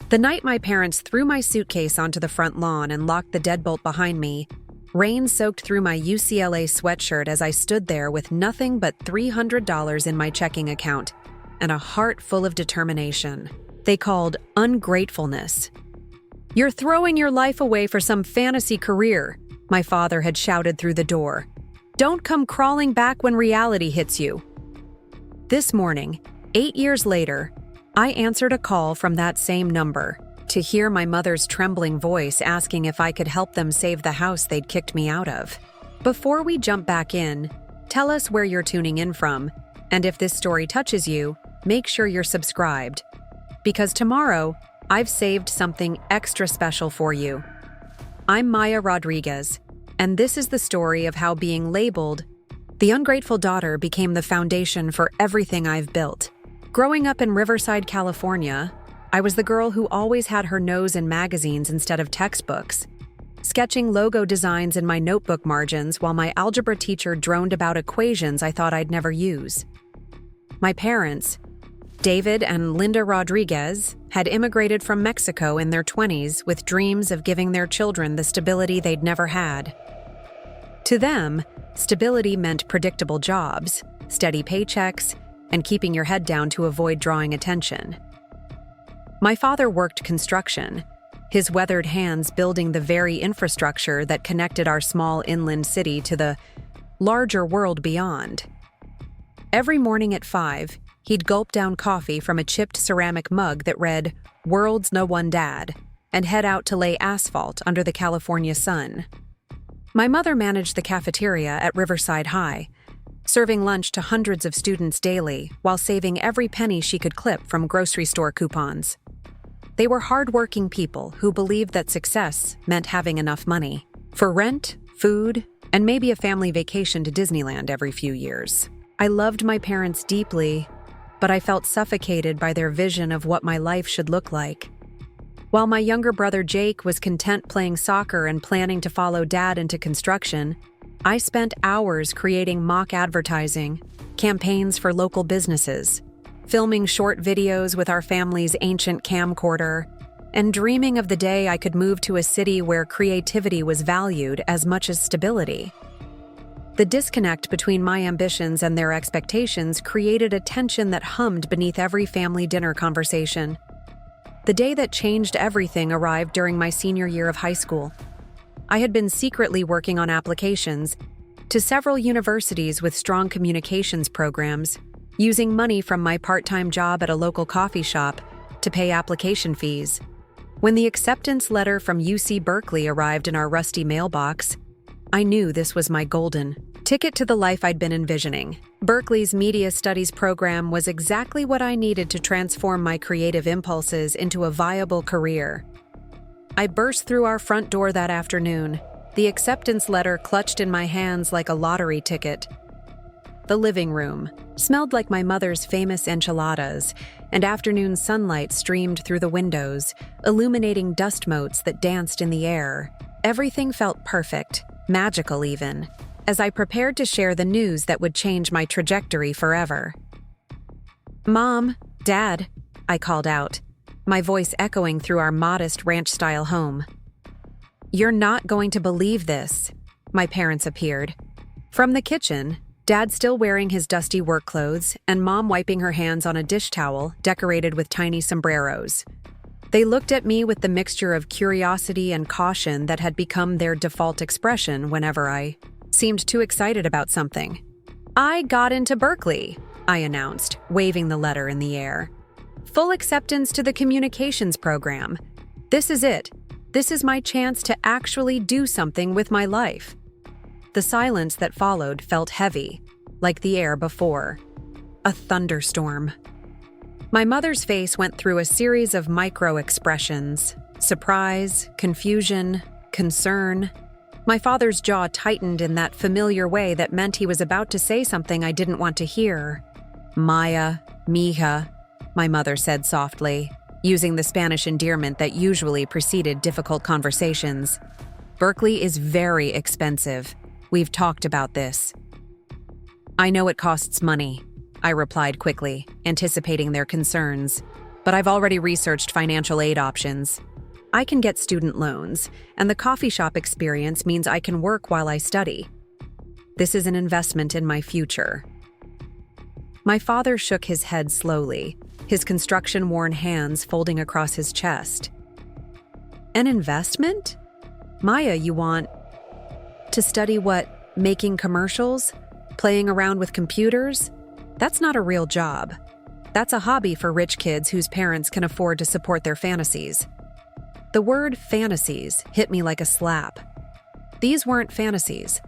The night my parents threw my suitcase onto the front lawn and locked the deadbolt behind me, rain soaked through my UCLA sweatshirt as I stood there with nothing but $300 in my checking account and a heart full of determination. They called ungratefulness. "You're throwing your life away for some fantasy career," my father had shouted through the door. "Don't come crawling back when reality hits you." This morning, 8 years later, I answered a call from that same number to hear my mother's trembling voice asking if I could help them save the house they'd kicked me out of. Before we jump back in, tell us where you're tuning in from, and if this story touches you, make sure you're subscribed. Because tomorrow, I've saved something extra special for you. I'm Maya Rodriguez, and this is the story of how being labeled the ungrateful daughter became the foundation for everything I've built. Growing up in Riverside, California, I was the girl who always had her nose in magazines instead of textbooks, sketching logo designs in my notebook margins while my algebra teacher droned about equations I thought I'd never use. My parents, David and Linda Rodriguez, had immigrated from Mexico in their 20s with dreams of giving their children the stability they'd never had. To them, stability meant predictable jobs, steady paychecks, and keeping your head down to avoid drawing attention. My father worked construction, his weathered hands building the very infrastructure that connected our small inland city to the larger world beyond. Every morning at 5, he'd gulp down coffee from a chipped ceramic mug that read, "World's No One Dad," and head out to lay asphalt under the California sun. My mother managed the cafeteria at Riverside High, serving lunch to hundreds of students daily while saving every penny she could clip from grocery store coupons. They were hardworking people who believed that success meant having enough money for rent, food, and maybe a family vacation to Disneyland every few years. I loved my parents deeply, but I felt suffocated by their vision of what my life should look like. While my younger brother Jake was content playing soccer and planning to follow Dad into construction, I spent hours creating mock advertising, campaigns for local businesses, filming short videos with our family's ancient camcorder, and dreaming of the day I could move to a city where creativity was valued as much as stability. The disconnect between my ambitions and their expectations created a tension that hummed beneath every family dinner conversation. The day that changed everything arrived during my senior year of high school. I had been secretly working on applications to several universities with strong communications programs, using money from my part-time job at a local coffee shop to pay application fees. When the acceptance letter from UC Berkeley arrived in our rusty mailbox, I knew this was my golden ticket to the life I'd been envisioning. Berkeley's Media Studies program was exactly what I needed to transform my creative impulses into a viable career. I burst through our front door that afternoon, the acceptance letter clutched in my hands like a lottery ticket. The living room smelled like my mother's famous enchiladas, and afternoon sunlight streamed through the windows, illuminating dust motes that danced in the air. Everything felt perfect, magical even, as I prepared to share the news that would change my trajectory forever. "Mom, Dad," I called out, my voice echoing through our modest ranch-style home. "You're not going to believe this," my parents appeared. From the kitchen, Dad still wearing his dusty work clothes and Mom wiping her hands on a dish towel decorated with tiny sombreros. They looked at me with the mixture of curiosity and caution that had become their default expression whenever I seemed too excited about something. "I got into Berkeley," I announced, waving the letter in the air. "Full acceptance to the communications program. This is it. This is my chance to actually do something with my life." The silence that followed felt heavy, like the air before. A thunderstorm. My mother's face went through a series of micro-expressions: surprise, confusion, concern. My father's jaw tightened in that familiar way that meant he was about to say something I didn't want to hear. "Maya, mija," my mother said softly, using the Spanish endearment that usually preceded difficult conversations. "Berkeley is very expensive. We've talked about this." "I know it costs money," I replied quickly, anticipating their concerns. but I've already researched financial aid options. I can get student loans, and the coffee shop experience means I can work while I study. This is an investment in my future." My father shook his head slowly, his construction-worn hands folding across his chest. "An investment? Maya, you want to study what? Making commercials? Playing around with computers? That's not a real job. That's a hobby for rich kids whose parents can afford to support their fantasies." The word fantasies hit me like a slap. These weren't fantasies.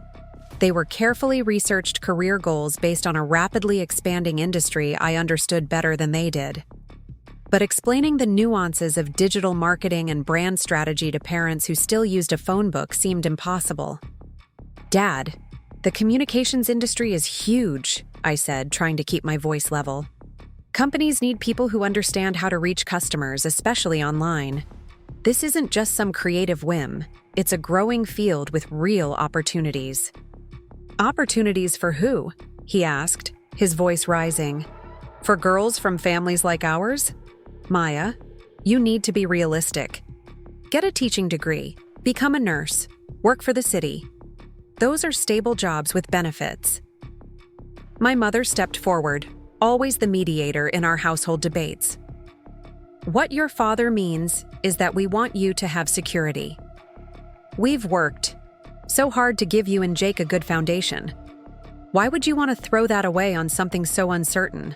They were carefully researched career goals based on a rapidly expanding industry I understood better than they did. But explaining the nuances of digital marketing and brand strategy to parents who still used a phone book seemed impossible. "Dad, the communications industry is huge," I said, trying to keep my voice level. "Companies need people who understand how to reach customers, especially online. This isn't just some creative whim. It's a growing field with real opportunities." "Opportunities for who?" he asked, his voice rising. "For girls from families like ours? Maya, you need to be realistic. Get a teaching degree, become a nurse, work for the city. Those are stable jobs with benefits." My mother stepped forward, always the mediator in our household debates. "What your father means is that we want you to have security. We've worked so hard to give you and Jake a good foundation. Why would you want to throw that away on something so uncertain?"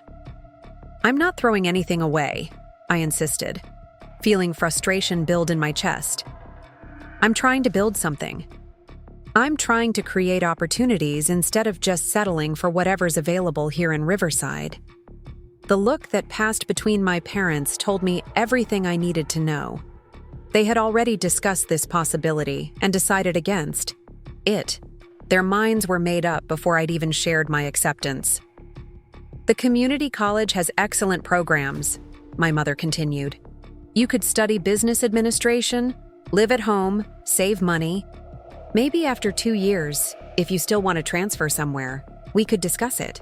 "I'm not throwing anything away," I insisted, feeling frustration build in my chest. "I'm trying to build something. I'm trying to create opportunities instead of just settling for whatever's available here in Riverside." The look that passed between my parents told me everything I needed to know. They had already discussed this possibility and decided against it. Their minds were made up before I'd even shared my acceptance. "The community college has excellent programs," my mother continued. "You could study business administration, live at home, save money. Maybe after 2 years, if you still want to transfer somewhere, we could discuss it."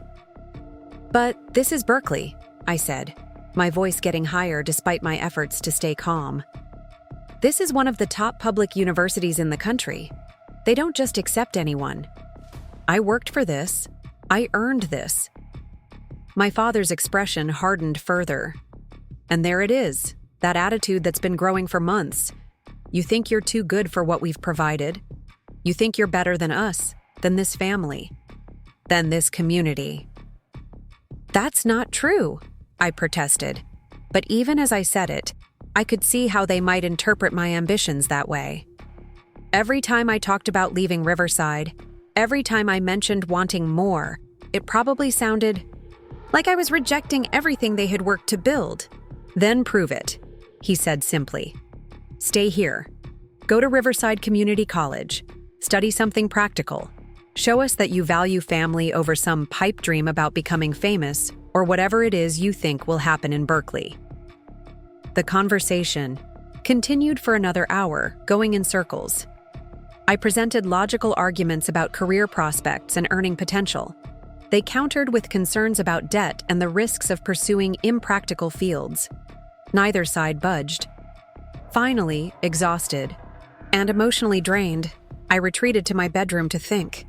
"But this is Berkeley," I said, my voice getting higher despite my efforts to stay calm. "This is one of the top public universities in the country. They don't just accept anyone. I worked for this. I earned this." My father's expression hardened further. "And there it is, that attitude that's been growing for months. You think you're too good for what we've provided. You think you're better than us, than this family, than this community." "That's not true," I protested. But even as I said it, I could see how they might interpret my ambitions that way. Every time I talked about leaving Riverside, every time I mentioned wanting more, it probably sounded like I was rejecting everything they had worked to build. "Then prove it," he said simply. "Stay here. Go to Riverside Community College. Study something practical. Show us that you value family over some pipe dream about becoming famous or whatever it is you think will happen in Berkeley." The conversation continued for another hour, going in circles. I presented logical arguments about career prospects and earning potential. They countered with concerns about debt and the risks of pursuing impractical fields. Neither side budged. Finally, exhausted and emotionally drained, I retreated to my bedroom to think.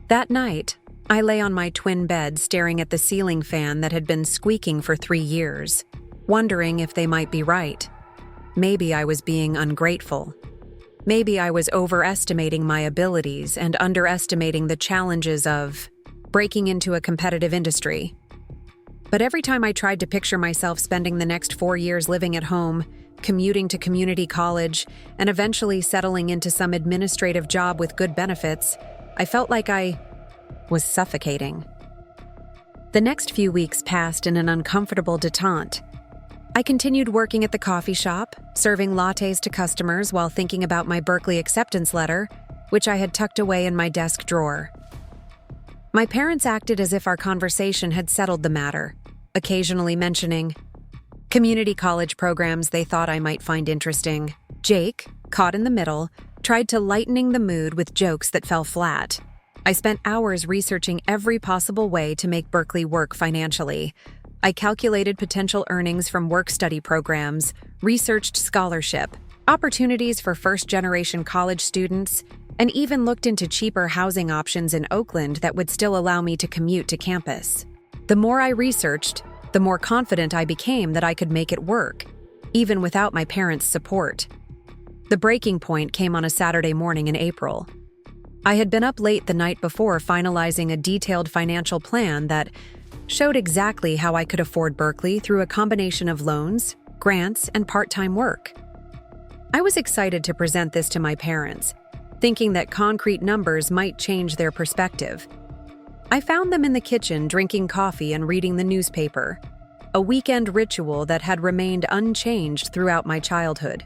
That night, I lay on my twin bed staring at the ceiling fan that had been squeaking for 3 years, wondering if they might be right. Maybe I was being ungrateful. Maybe I was overestimating my abilities and underestimating the challenges of breaking into a competitive industry. But every time I tried to picture myself spending the next 4 years living at home, commuting to community college, and eventually settling into some administrative job with good benefits, I felt like I was suffocating. The next few weeks passed in an uncomfortable detente. I continued working at the coffee shop, serving lattes to customers while thinking about my Berkeley acceptance letter, which I had tucked away in my desk drawer. My parents acted as if our conversation had settled the matter, occasionally mentioning community college programs they thought I might find interesting. Jake, caught in the middle, tried to lightening the mood with jokes that fell flat. I spent hours researching every possible way to make Berkeley work financially. I calculated potential earnings from work-study programs, researched scholarship, opportunities for first-generation college students, and even looked into cheaper housing options in Oakland that would still allow me to commute to campus. The more I researched, the more confident I became that I could make it work, even without my parents' support. The breaking point came on a Saturday morning in April. I had been up late the night before finalizing a detailed financial plan that showed exactly how I could afford Berkeley through a combination of loans, grants, and part-time work. I was excited to present this to my parents, thinking that concrete numbers might change their perspective. I found them in the kitchen drinking coffee and reading the newspaper, a weekend ritual that had remained unchanged throughout my childhood.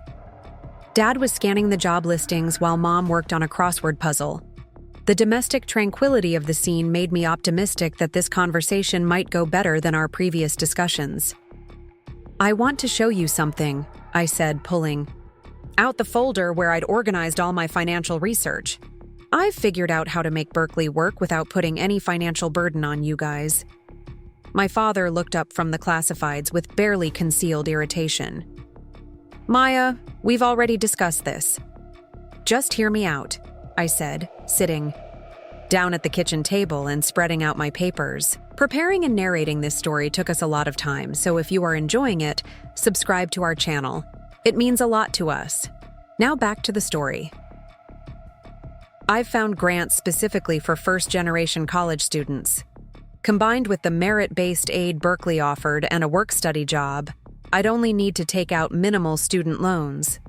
Dad was scanning the job listings while Mom worked on a crossword puzzle. The domestic tranquility of the scene made me optimistic that this conversation might go better than our previous discussions. "I want to show you something," I said, pulling out the folder where I'd organized all my financial research. "I've figured out how to make Berkeley work without putting any financial burden on you guys." My father looked up from the classifieds with barely concealed irritation. "Maya, we've already discussed this." "Just hear me out," I said, sitting down at the kitchen table and spreading out my papers. Preparing and narrating this story took us a lot of time, so if you are enjoying it, subscribe to our channel. It means a lot to us. Now back to the story. I've found grants specifically for first-generation college students. Combined with the merit-based aid Berkeley offered and a work-study job, I'd only need to take out minimal student loans.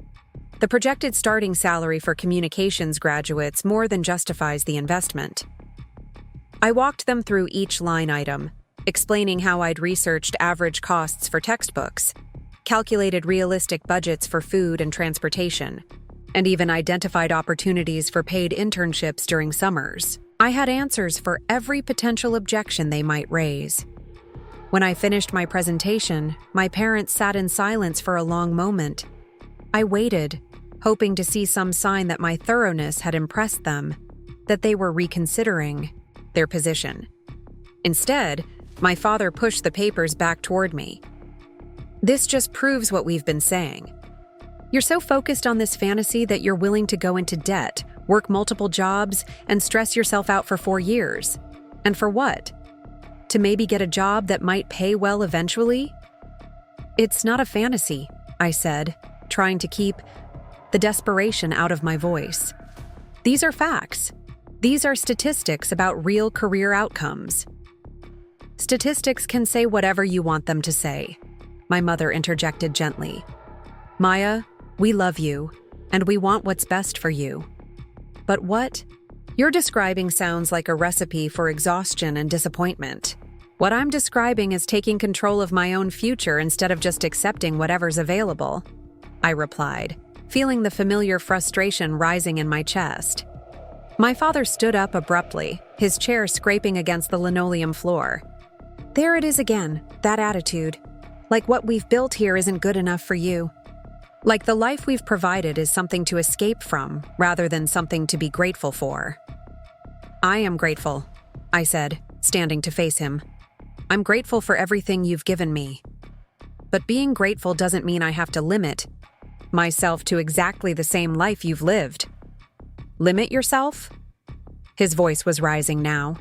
The projected starting salary for communications graduates more than justifies the investment. I walked them through each line item, explaining how I'd researched average costs for textbooks, calculated realistic budgets for food and transportation, and even identified opportunities for paid internships during summers. I had answers for every potential objection they might raise. When I finished my presentation, my parents sat in silence for a long moment. I waited, hoping to see some sign that my thoroughness had impressed them, that they were reconsidering their position. Instead, my father pushed the papers back toward me. "This just proves what we've been saying. You're so focused on this fantasy that you're willing to go into debt, work multiple jobs, and stress yourself out for 4 years. And for what? To maybe get a job that might pay well eventually?" "It's not a fantasy," I said, trying to keep the desperation out of my voice. "These are facts. These are statistics about real career outcomes." "Statistics can say whatever you want them to say," my mother interjected gently. "Maya, we love you, and we want what's best for you. But what you're describing sounds like a recipe for exhaustion and disappointment. What I'm describing is taking control of my own future instead of just accepting whatever's available," I replied, feeling the familiar frustration rising in my chest. My father stood up abruptly, his chair scraping against the linoleum floor. "There it is again, that attitude. Like what we've built here isn't good enough for you. Like the life we've provided is something to escape from, rather than something to be grateful for." "I am grateful," I said, standing to face him. "I'm grateful for everything you've given me. But being grateful doesn't mean I have to limit myself to exactly the same life you've lived." "Limit yourself?" His voice was rising now.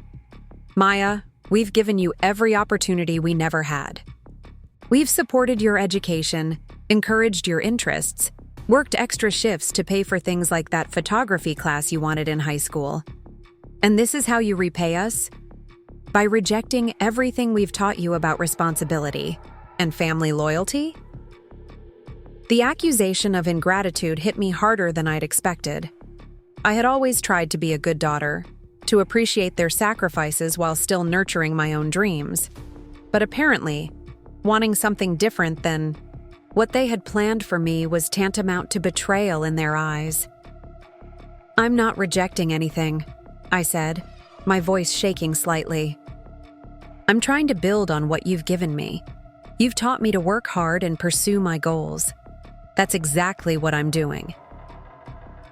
"Maya, we've given you every opportunity we never had. We've supported your education, encouraged your interests, worked extra shifts to pay for things like that photography class you wanted in high school. And this is how you repay us? By rejecting everything we've taught you about responsibility and family loyalty?" The accusation of ingratitude hit me harder than I'd expected. I had always tried to be a good daughter, to appreciate their sacrifices while still nurturing my own dreams. But apparently, wanting something different than what they had planned for me was tantamount to betrayal in their eyes. "I'm not rejecting anything," I said, my voice shaking slightly. "I'm trying to build on what you've given me. You've taught me to work hard and pursue my goals. That's exactly what I'm doing."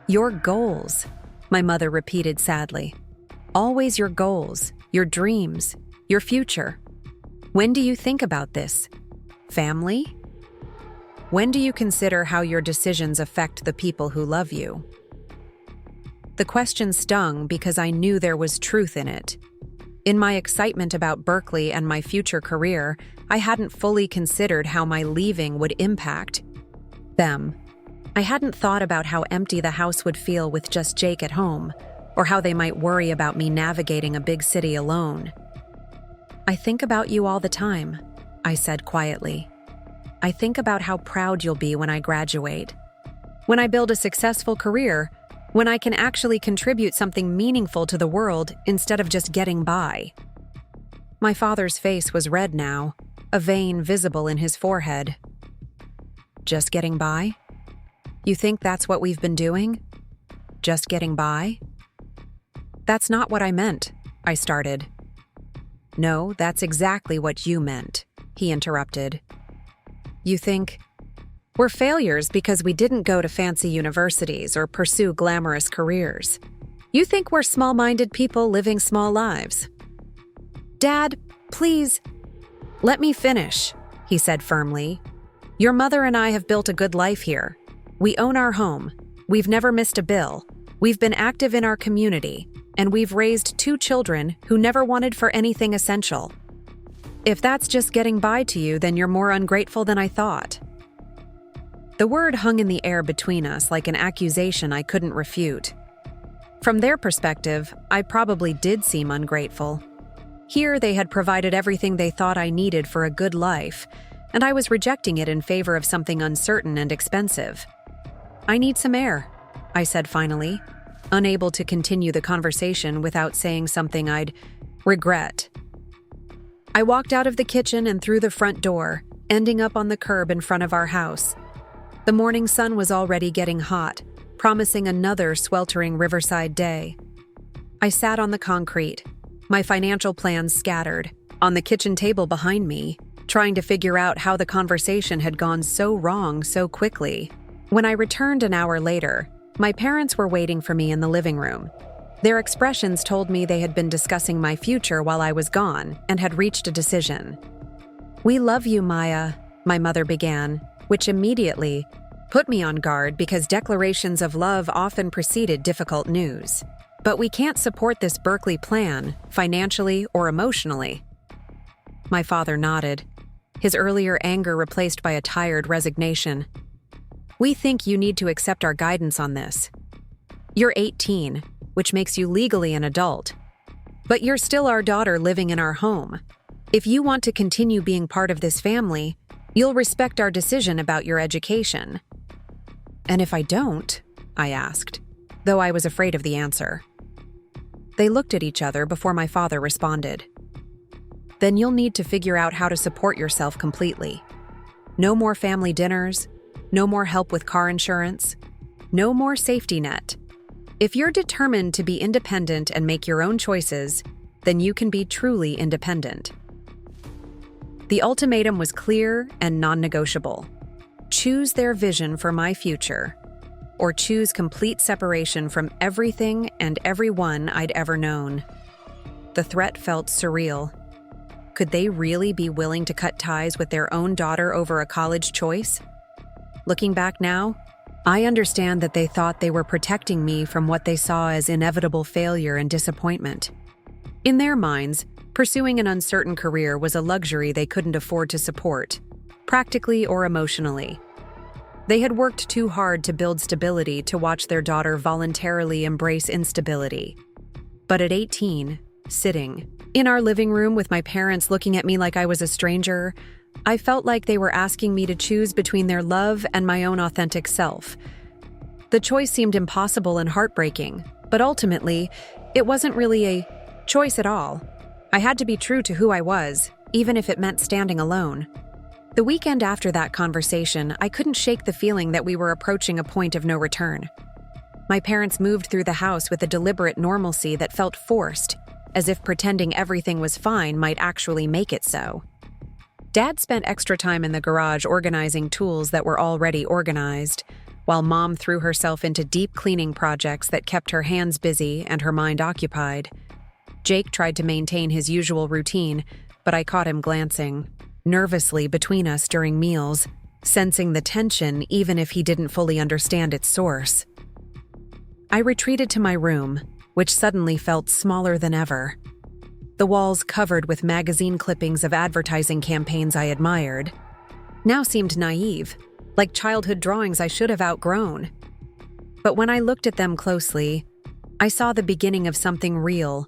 "Your goals," my mother repeated sadly. "Always your goals, your dreams, your future. When do you think about this? Family? When do you consider how your decisions affect the people who love you? The question stung because I knew there was truth in it. In my excitement about Berkeley and my future career, I hadn't fully considered how my leaving would impact them. I hadn't thought about how empty the house would feel with just Jake at home, or how they might worry about me navigating a big city alone. I think about you all the time, I said quietly. I think about how proud you'll be when I graduate. When I build a successful career, when I can actually contribute something meaningful to the world instead of just getting by. My father's face was red now, a vein visible in his forehead. Just getting by? You think that's what we've been doing? Just getting by? That's not what I meant, I started. No, that's exactly what you meant, he interrupted. You think, we're failures because we didn't go to fancy universities or pursue glamorous careers. You think we're small-minded people living small lives. Dad, please, let me finish, he said firmly. Your mother and I have built a good life here. We own our home. We've never missed a bill. We've been active in our community, and we've raised 2 children who never wanted for anything essential. If that's just getting by to you, then you're more ungrateful than I thought. The word hung in the air between us like an accusation I couldn't refute. From their perspective, I probably did seem ungrateful. Here, they had provided everything they thought I needed for a good life, and I was rejecting it in favor of something uncertain and expensive. I need some air, I said finally, unable to continue the conversation without saying something I'd regret. I walked out of the kitchen and through the front door, ending up on the curb in front of our house. The morning sun was already getting hot, promising another sweltering Riverside day. I sat on the concrete, my financial plans scattered, on the kitchen table behind me, trying to figure out how the conversation had gone so wrong so quickly. When I returned an hour later, my parents were waiting for me in the living room. Their expressions told me they had been discussing my future while I was gone and had reached a decision. "We love you, Maya," my mother began, which immediately put me on guard because declarations of love often preceded difficult news. "But we can't support this Berkeley plan, financially or emotionally." My father nodded, his earlier anger replaced by a tired resignation. "We think you need to accept our guidance on this. You're 18, which makes you legally an adult. But you're still our daughter living in our home. If you want to continue being part of this family, you'll respect our decision about your education." "And if I don't?" I asked, though I was afraid of the answer. They looked at each other before my father responded. "Then you'll need to figure out how to support yourself completely. No more family dinners, no more help with car insurance, no more safety net. If you're determined to be independent and make your own choices, then you can be truly independent." The ultimatum was clear and non-negotiable. Choose their vision for my future, or choose complete separation from everything and everyone I'd ever known. The threat felt surreal. Could they really be willing to cut ties with their own daughter over a college choice? Looking back now, I understand that they thought they were protecting me from what they saw as inevitable failure and disappointment. In their minds, pursuing an uncertain career was a luxury they couldn't afford to support, practically or emotionally. They had worked too hard to build stability to watch their daughter voluntarily embrace instability. But at 18, sitting in our living room with my parents looking at me like I was a stranger, I felt like they were asking me to choose between their love and my own authentic self. The choice seemed impossible and heartbreaking, but ultimately, it wasn't really a choice at all. I had to be true to who I was, even if it meant standing alone. The weekend after that conversation, I couldn't shake the feeling that we were approaching a point of no return. My parents moved through the house with a deliberate normalcy that felt forced, as if pretending everything was fine might actually make it so. Dad spent extra time in the garage organizing tools that were already organized, while Mom threw herself into deep cleaning projects that kept her hands busy and her mind occupied. Jake tried to maintain his usual routine, but I caught him glancing nervously between us during meals, sensing the tension even if he didn't fully understand its source. I retreated to my room, which suddenly felt smaller than ever. The walls covered with magazine clippings of advertising campaigns I admired now seemed naive, like childhood drawings I should have outgrown. But when I looked at them closely, I saw the beginning of something real,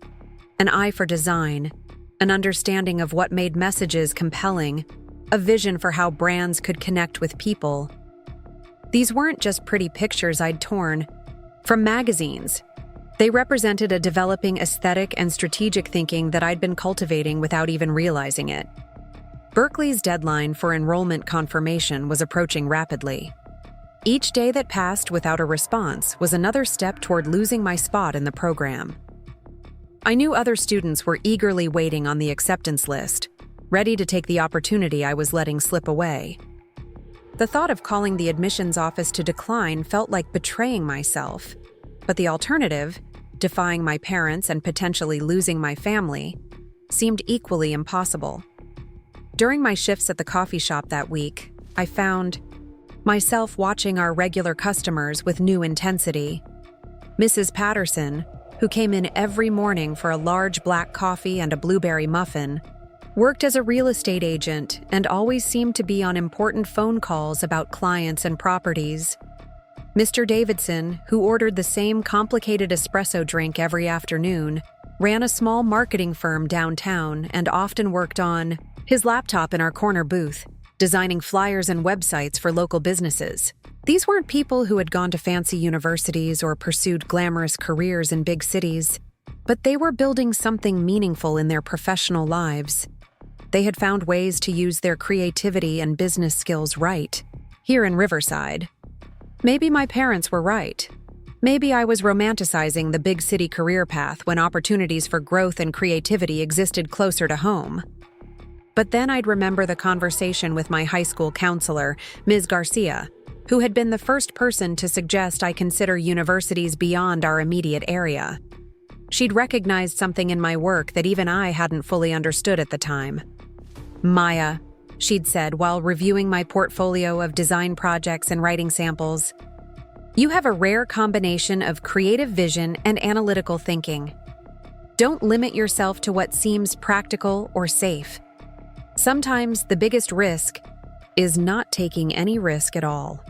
an eye for design, an understanding of what made messages compelling, a vision for how brands could connect with people. These weren't just pretty pictures I'd torn from magazines. They represented a developing aesthetic and strategic thinking that I'd been cultivating without even realizing it. Berkeley's deadline for enrollment confirmation was approaching rapidly. Each day that passed without a response was another step toward losing my spot in the program. I knew other students were eagerly waiting on the acceptance list, ready to take the opportunity I was letting slip away. The thought of calling the admissions office to decline felt like betraying myself, but the alternative, defying my parents and potentially losing my family, seemed equally impossible. During my shifts at the coffee shop that week, I found myself watching our regular customers with new intensity. Mrs. Patterson, who came in every morning for a large black coffee and a blueberry muffin, worked as a real estate agent and always seemed to be on important phone calls about clients and properties. Mr. Davidson, who ordered the same complicated espresso drink every afternoon, ran a small marketing firm downtown and often worked on his laptop in our corner booth, designing flyers and websites for local businesses. These weren't people who had gone to fancy universities or pursued glamorous careers in big cities, but they were building something meaningful in their professional lives. They had found ways to use their creativity and business skills right, here in Riverside. Maybe my parents were right. Maybe I was romanticizing the big city career path when opportunities for growth and creativity existed closer to home. But then I'd remember the conversation with my high school counselor, Ms. Garcia, who had been the first person to suggest I consider universities beyond our immediate area. She'd recognized something in my work that even I hadn't fully understood at the time. "Maya," she'd said while reviewing my portfolio of design projects and writing samples, "you have a rare combination of creative vision and analytical thinking. Don't limit yourself to what seems practical or safe. Sometimes the biggest risk is not taking any risk at all."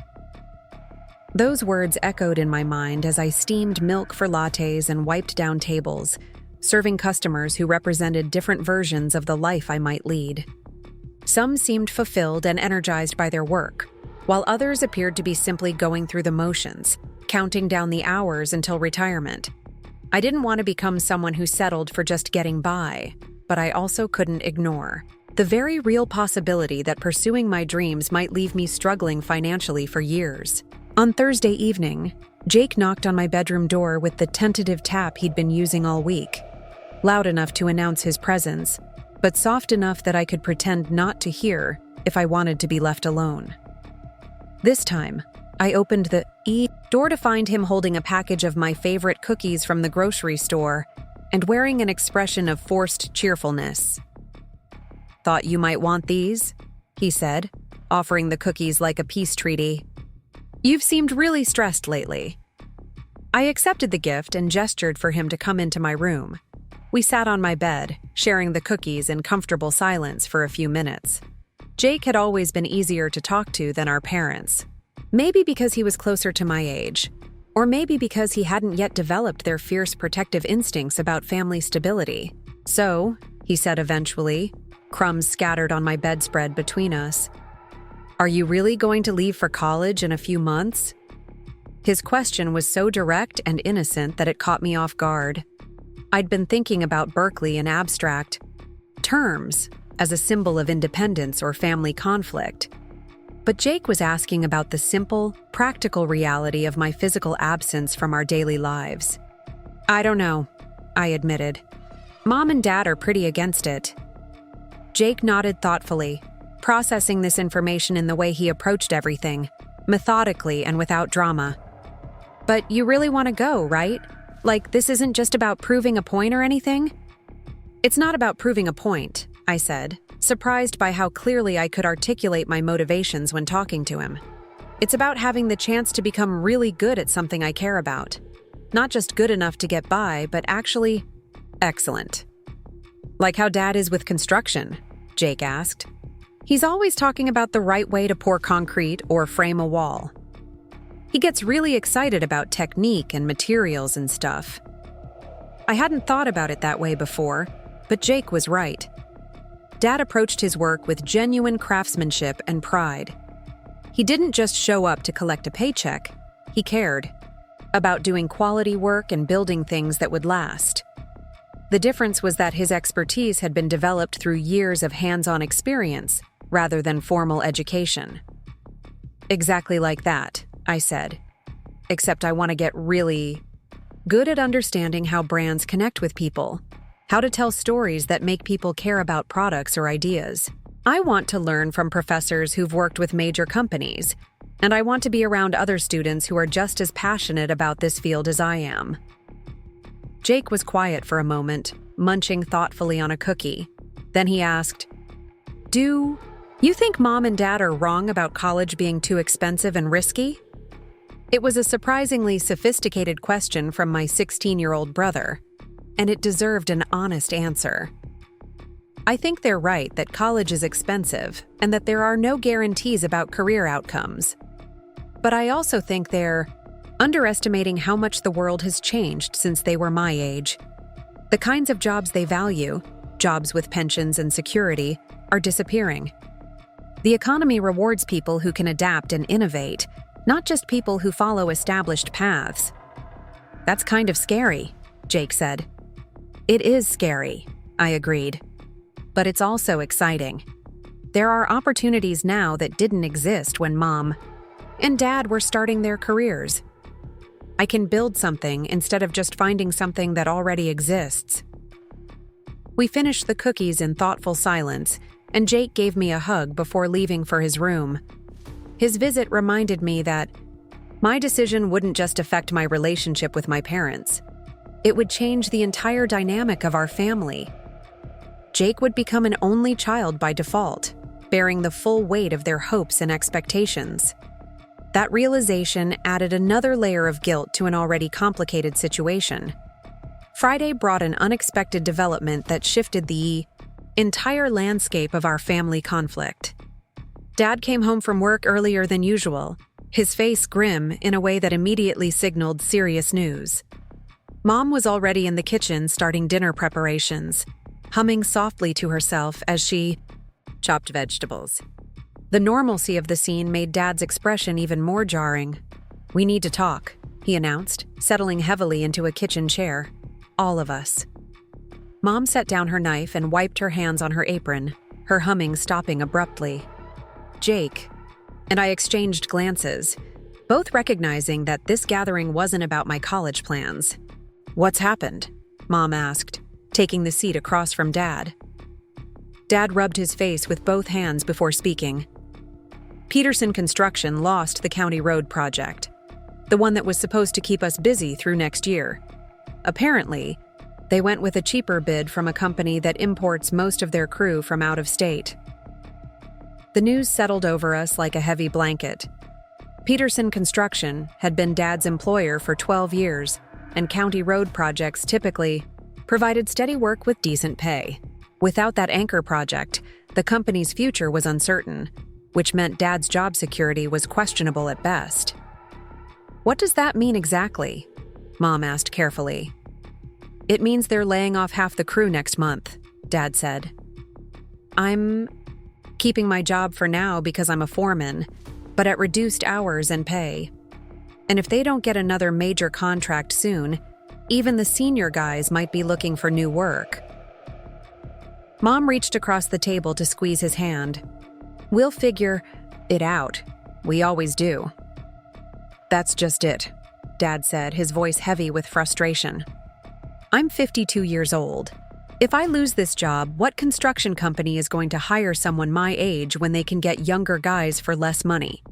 Those words echoed in my mind as I steamed milk for lattes and wiped down tables, serving customers who represented different versions of the life I might lead. Some seemed fulfilled and energized by their work, while others appeared to be simply going through the motions, counting down the hours until retirement. I didn't want to become someone who settled for just getting by, but I also couldn't ignore the very real possibility that pursuing my dreams might leave me struggling financially for years. On Thursday evening, Jake knocked on my bedroom door with the tentative tap he'd been using all week, loud enough to announce his presence, but soft enough that I could pretend not to hear if I wanted to be left alone. This time, I opened the door to find him holding a package of my favorite cookies from the grocery store and wearing an expression of forced cheerfulness. "Thought you might want these," he said, offering the cookies like a peace treaty. "You've seemed really stressed lately." I accepted the gift and gestured for him to come into my room. We sat on my bed, sharing the cookies in comfortable silence for a few minutes. Jake had always been easier to talk to than our parents. Maybe because he was closer to my age, or maybe because he hadn't yet developed their fierce protective instincts about family stability. "So," he said eventually, crumbs scattered on my bedspread between us, "are you really going to leave for college in a few months?" His question was so direct and innocent that it caught me off guard. I'd been thinking about Berkeley in abstract terms, as a symbol of independence or family conflict. But Jake was asking about the simple, practical reality of my physical absence from our daily lives. "I don't know," I admitted. "Mom and Dad are pretty against it." Jake nodded thoughtfully, processing this information in the way he approached everything, methodically and without drama. "But you really want to go, right? Like, this isn't just about proving a point or anything?" "It's not about proving a point," I said, surprised by how clearly I could articulate my motivations when talking to him. It's about having the chance to become really good at something I care about. Not just good enough to get by, but actually excellent. Like how Dad is with construction, Jake asked. He's always talking about the right way to pour concrete or frame a wall. He gets really excited about technique and materials and stuff. I hadn't thought about it that way before, but Jake was right. Dad approached his work with genuine craftsmanship and pride. He didn't just show up to collect a paycheck, he cared about doing quality work and building things that would last. The difference was that his expertise had been developed through years of hands-on experience rather than formal education. Exactly like that, I said. Except I want to get really good at understanding how brands connect with people, how to tell stories that make people care about products or ideas. I want to learn from professors who've worked with major companies, and I want to be around other students who are just as passionate about this field as I am. Jake was quiet for a moment, munching thoughtfully on a cookie. Then he asked, "Do you think Mom and Dad are wrong about college being too expensive and risky?" It was a surprisingly sophisticated question from my 16-year-old brother, and it deserved an honest answer. I think they're right that college is expensive and that there are no guarantees about career outcomes. But I also think they're underestimating how much the world has changed since they were my age. The kinds of jobs they value, jobs with pensions and security, are disappearing. The economy rewards people who can adapt and innovate, not just people who follow established paths. That's kind of scary, Jake said. It is scary, I agreed. But it's also exciting. There are opportunities now that didn't exist when Mom and Dad were starting their careers. I can build something instead of just finding something that already exists. We finished the cookies in thoughtful silence, and Jake gave me a hug before leaving for his room. His visit reminded me that my decision wouldn't just affect my relationship with my parents. It would change the entire dynamic of our family. Jake would become an only child by default, bearing the full weight of their hopes and expectations. That realization added another layer of guilt to an already complicated situation. Friday brought an unexpected development that shifted the entire landscape of our family conflict. Dad came home from work earlier than usual, his face grim in a way that immediately signaled serious news. Mom was already in the kitchen starting dinner preparations, humming softly to herself as she chopped vegetables. The normalcy of the scene made Dad's expression even more jarring. "We need to talk," he announced, settling heavily into a kitchen chair. All of us. Mom set down her knife and wiped her hands on her apron, her humming stopping abruptly. Jake and I exchanged glances, both recognizing that this gathering wasn't about my college plans. "What's happened?" Mom asked, taking the seat across from Dad. Dad rubbed his face with both hands before speaking. Peterson Construction lost the county road project, the one that was supposed to keep us busy through next year. Apparently, they went with a cheaper bid from a company that imports most of their crew from out of state. The news settled over us like a heavy blanket. Peterson Construction had been Dad's employer for 12 years, and county road projects typically provided steady work with decent pay. Without that anchor project, the company's future was uncertain, which meant Dad's job security was questionable at best. "What does that mean exactly?" Mom asked carefully. "It means they're laying off half the crew next month," Dad said. "I'm keeping my job for now because I'm a foreman, but at reduced hours and pay. And if they don't get another major contract soon, even the senior guys might be looking for new work." Mom reached across the table to squeeze his hand. "We'll figure it out. We always do." "That's just it," Dad said, his voice heavy with frustration. "I'm 52 years old. If I lose this job, what construction company is going to hire someone my age when they can get younger guys for less money?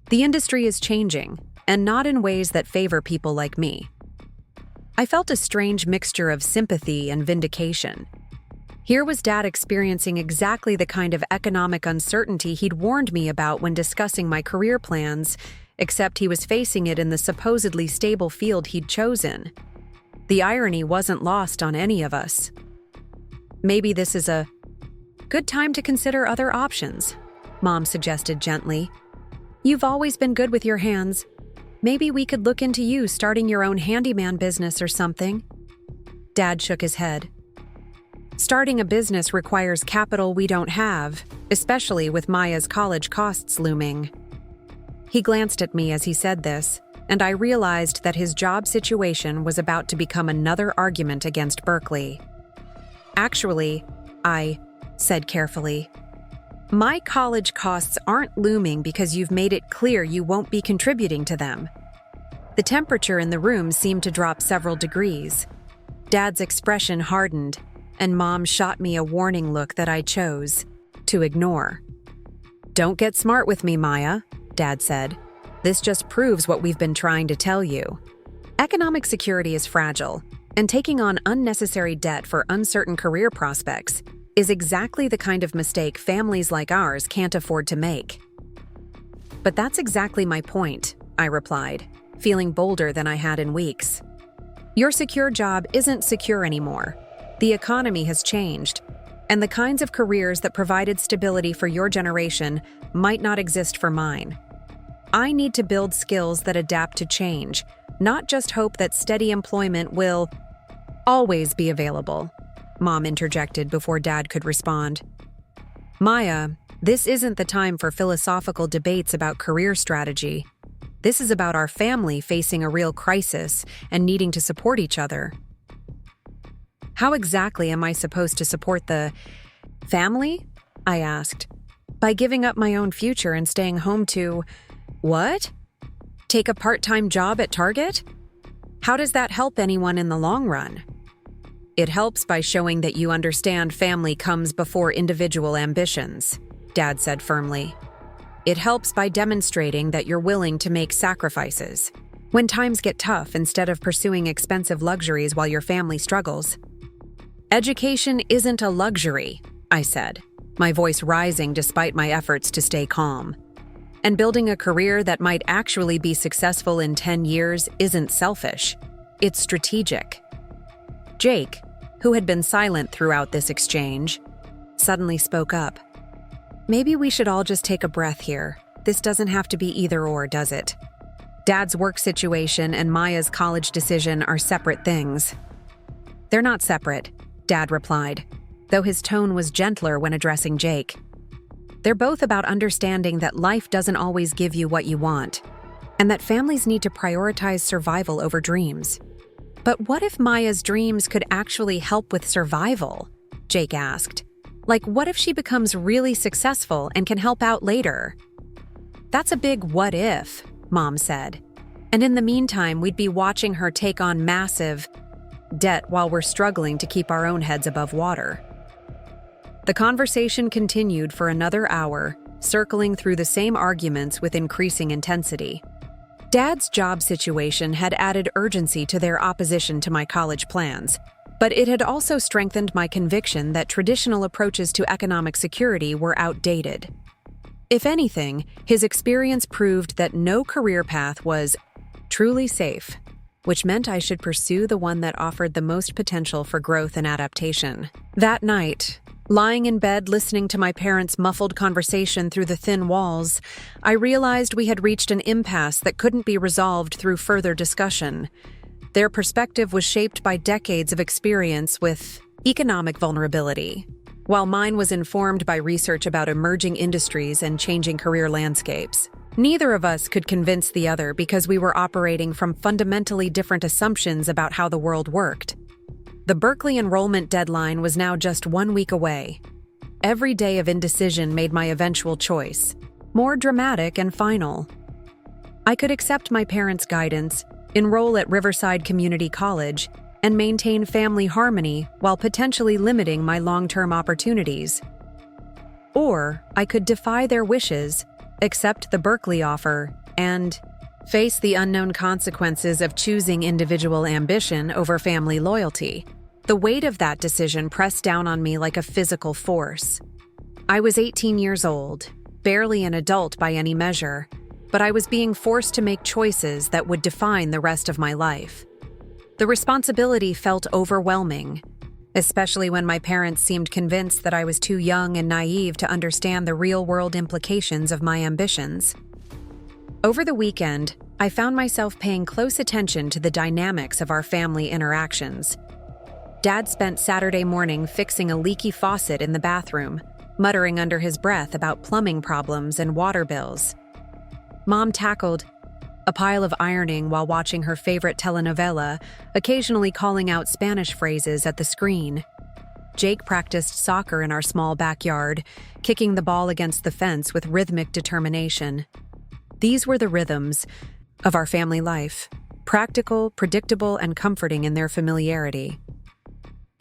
The industry is changing, and not in ways that favor people like me." I felt a strange mixture of sympathy and vindication. Here was Dad experiencing exactly the kind of economic uncertainty he'd warned me about when discussing my career plans, except he was facing it in the supposedly stable field he'd chosen. The irony wasn't lost on any of us. Maybe this is a good time to consider other options, Mom suggested gently. You've always been good with your hands. Maybe we could look into you starting your own handyman business or something. Dad shook his head. Starting a business requires capital we don't have, especially with Maya's college costs looming. He glanced at me as he said this, and I realized that his job situation was about to become another argument against Berkeley. Actually, I said carefully, my college costs aren't looming because you've made it clear you won't be contributing to them. The temperature in the room seemed to drop several degrees. Dad's expression hardened, and Mom shot me a warning look that I chose to ignore. Don't get smart with me, Maya, Dad said. This just proves what we've been trying to tell you. Economic security is fragile, and taking on unnecessary debt for uncertain career prospects is exactly the kind of mistake families like ours can't afford to make. But that's exactly my point, I replied, feeling bolder than I had in weeks. Your secure job isn't secure anymore. The economy has changed, and the kinds of careers that provided stability for your generation might not exist for mine. I need to build skills that adapt to change, not just hope that steady employment will always be available, Mom interjected before Dad could respond. Maya, this isn't the time for philosophical debates about career strategy. This is about our family facing a real crisis and needing to support each other. How exactly am I supposed to support the family? I asked. By giving up my own future and staying home to, what? Take a part-time job at Target? How does that help anyone in the long run? It helps by showing that you understand family comes before individual ambitions, Dad said firmly. It helps by demonstrating that you're willing to make sacrifices when times get tough instead of pursuing expensive luxuries while your family struggles. Education isn't a luxury, I said, my voice rising despite my efforts to stay calm. And building a career that might actually be successful in 10 years isn't selfish. It's strategic. Jake, who had been silent throughout this exchange, suddenly spoke up. Maybe we should all just take a breath here. This doesn't have to be either or, does it? Dad's work situation and Maya's college decision are separate things. They're not separate, Dad replied, though his tone was gentler when addressing Jake. They're both about understanding that life doesn't always give you what you want, and that families need to prioritize survival over dreams. But what if Maya's dreams could actually help with survival? Jake asked. Like, what if she becomes really successful and can help out later? That's a big what if, Mom said. And in the meantime, we'd be watching her take on massive debt while we're struggling to keep our own heads above water. The conversation continued for another hour, circling through the same arguments with increasing intensity. Dad's job situation had added urgency to their opposition to my college plans, but it had also strengthened my conviction that traditional approaches to economic security were outdated. If anything, his experience proved that no career path was truly safe, which meant I should pursue the one that offered the most potential for growth and adaptation. That night, lying in bed listening to my parents' muffled conversation through the thin walls, I realized we had reached an impasse that couldn't be resolved through further discussion. Their perspective was shaped by decades of experience with economic vulnerability, while mine was informed by research about emerging industries and changing career landscapes. Neither of us could convince the other because we were operating from fundamentally different assumptions about how the world worked. The Berkeley enrollment deadline was now just 1 week away. Every day of indecision made my eventual choice more dramatic and final. I could accept my parents' guidance, enroll at Riverside Community College, and maintain family harmony while potentially limiting my long-term opportunities. Or I could defy their wishes, accept the Berkeley offer, and face the unknown consequences of choosing individual ambition over family loyalty. The weight of that decision pressed down on me like a physical force. I was 18 years old, barely an adult by any measure, but I was being forced to make choices that would define the rest of my life. The responsibility felt overwhelming, especially when my parents seemed convinced that I was too young and naive to understand the real-world implications of my ambitions. Over the weekend, I found myself paying close attention to the dynamics of our family interactions. Dad spent Saturday morning fixing a leaky faucet in the bathroom, muttering under his breath about plumbing problems and water bills. Mom tackled a pile of ironing while watching her favorite telenovela, occasionally calling out Spanish phrases at the screen. Jake practiced soccer in our small backyard, kicking the ball against the fence with rhythmic determination. These were the rhythms of our family life, practical, predictable, and comforting in their familiarity.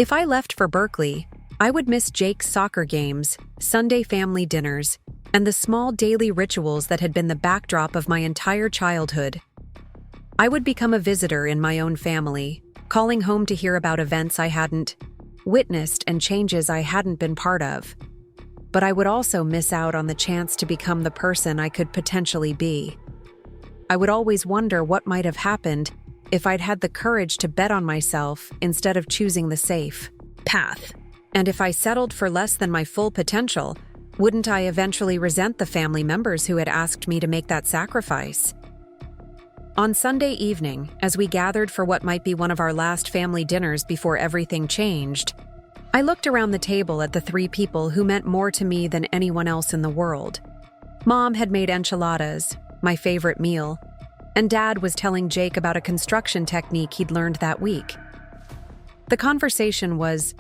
If I left for Berkeley, I would miss Jake's soccer games, Sunday family dinners, and the small daily rituals that had been the backdrop of my entire childhood. I would become a visitor in my own family, calling home to hear about events I hadn't witnessed and changes I hadn't been part of. But I would also miss out on the chance to become the person I could potentially be. I would always wonder what might have happened if I'd had the courage to bet on myself instead of choosing the safe path. And if I settled for less than my full potential, wouldn't I eventually resent the family members who had asked me to make that sacrifice? On Sunday evening, as we gathered for what might be one of our last family dinners before everything changed, I looked around the table at the three people who meant more to me than anyone else in the world. Mom had made enchiladas, my favorite meal, and Dad was telling Jake about a construction technique he'd learned that week. The conversation was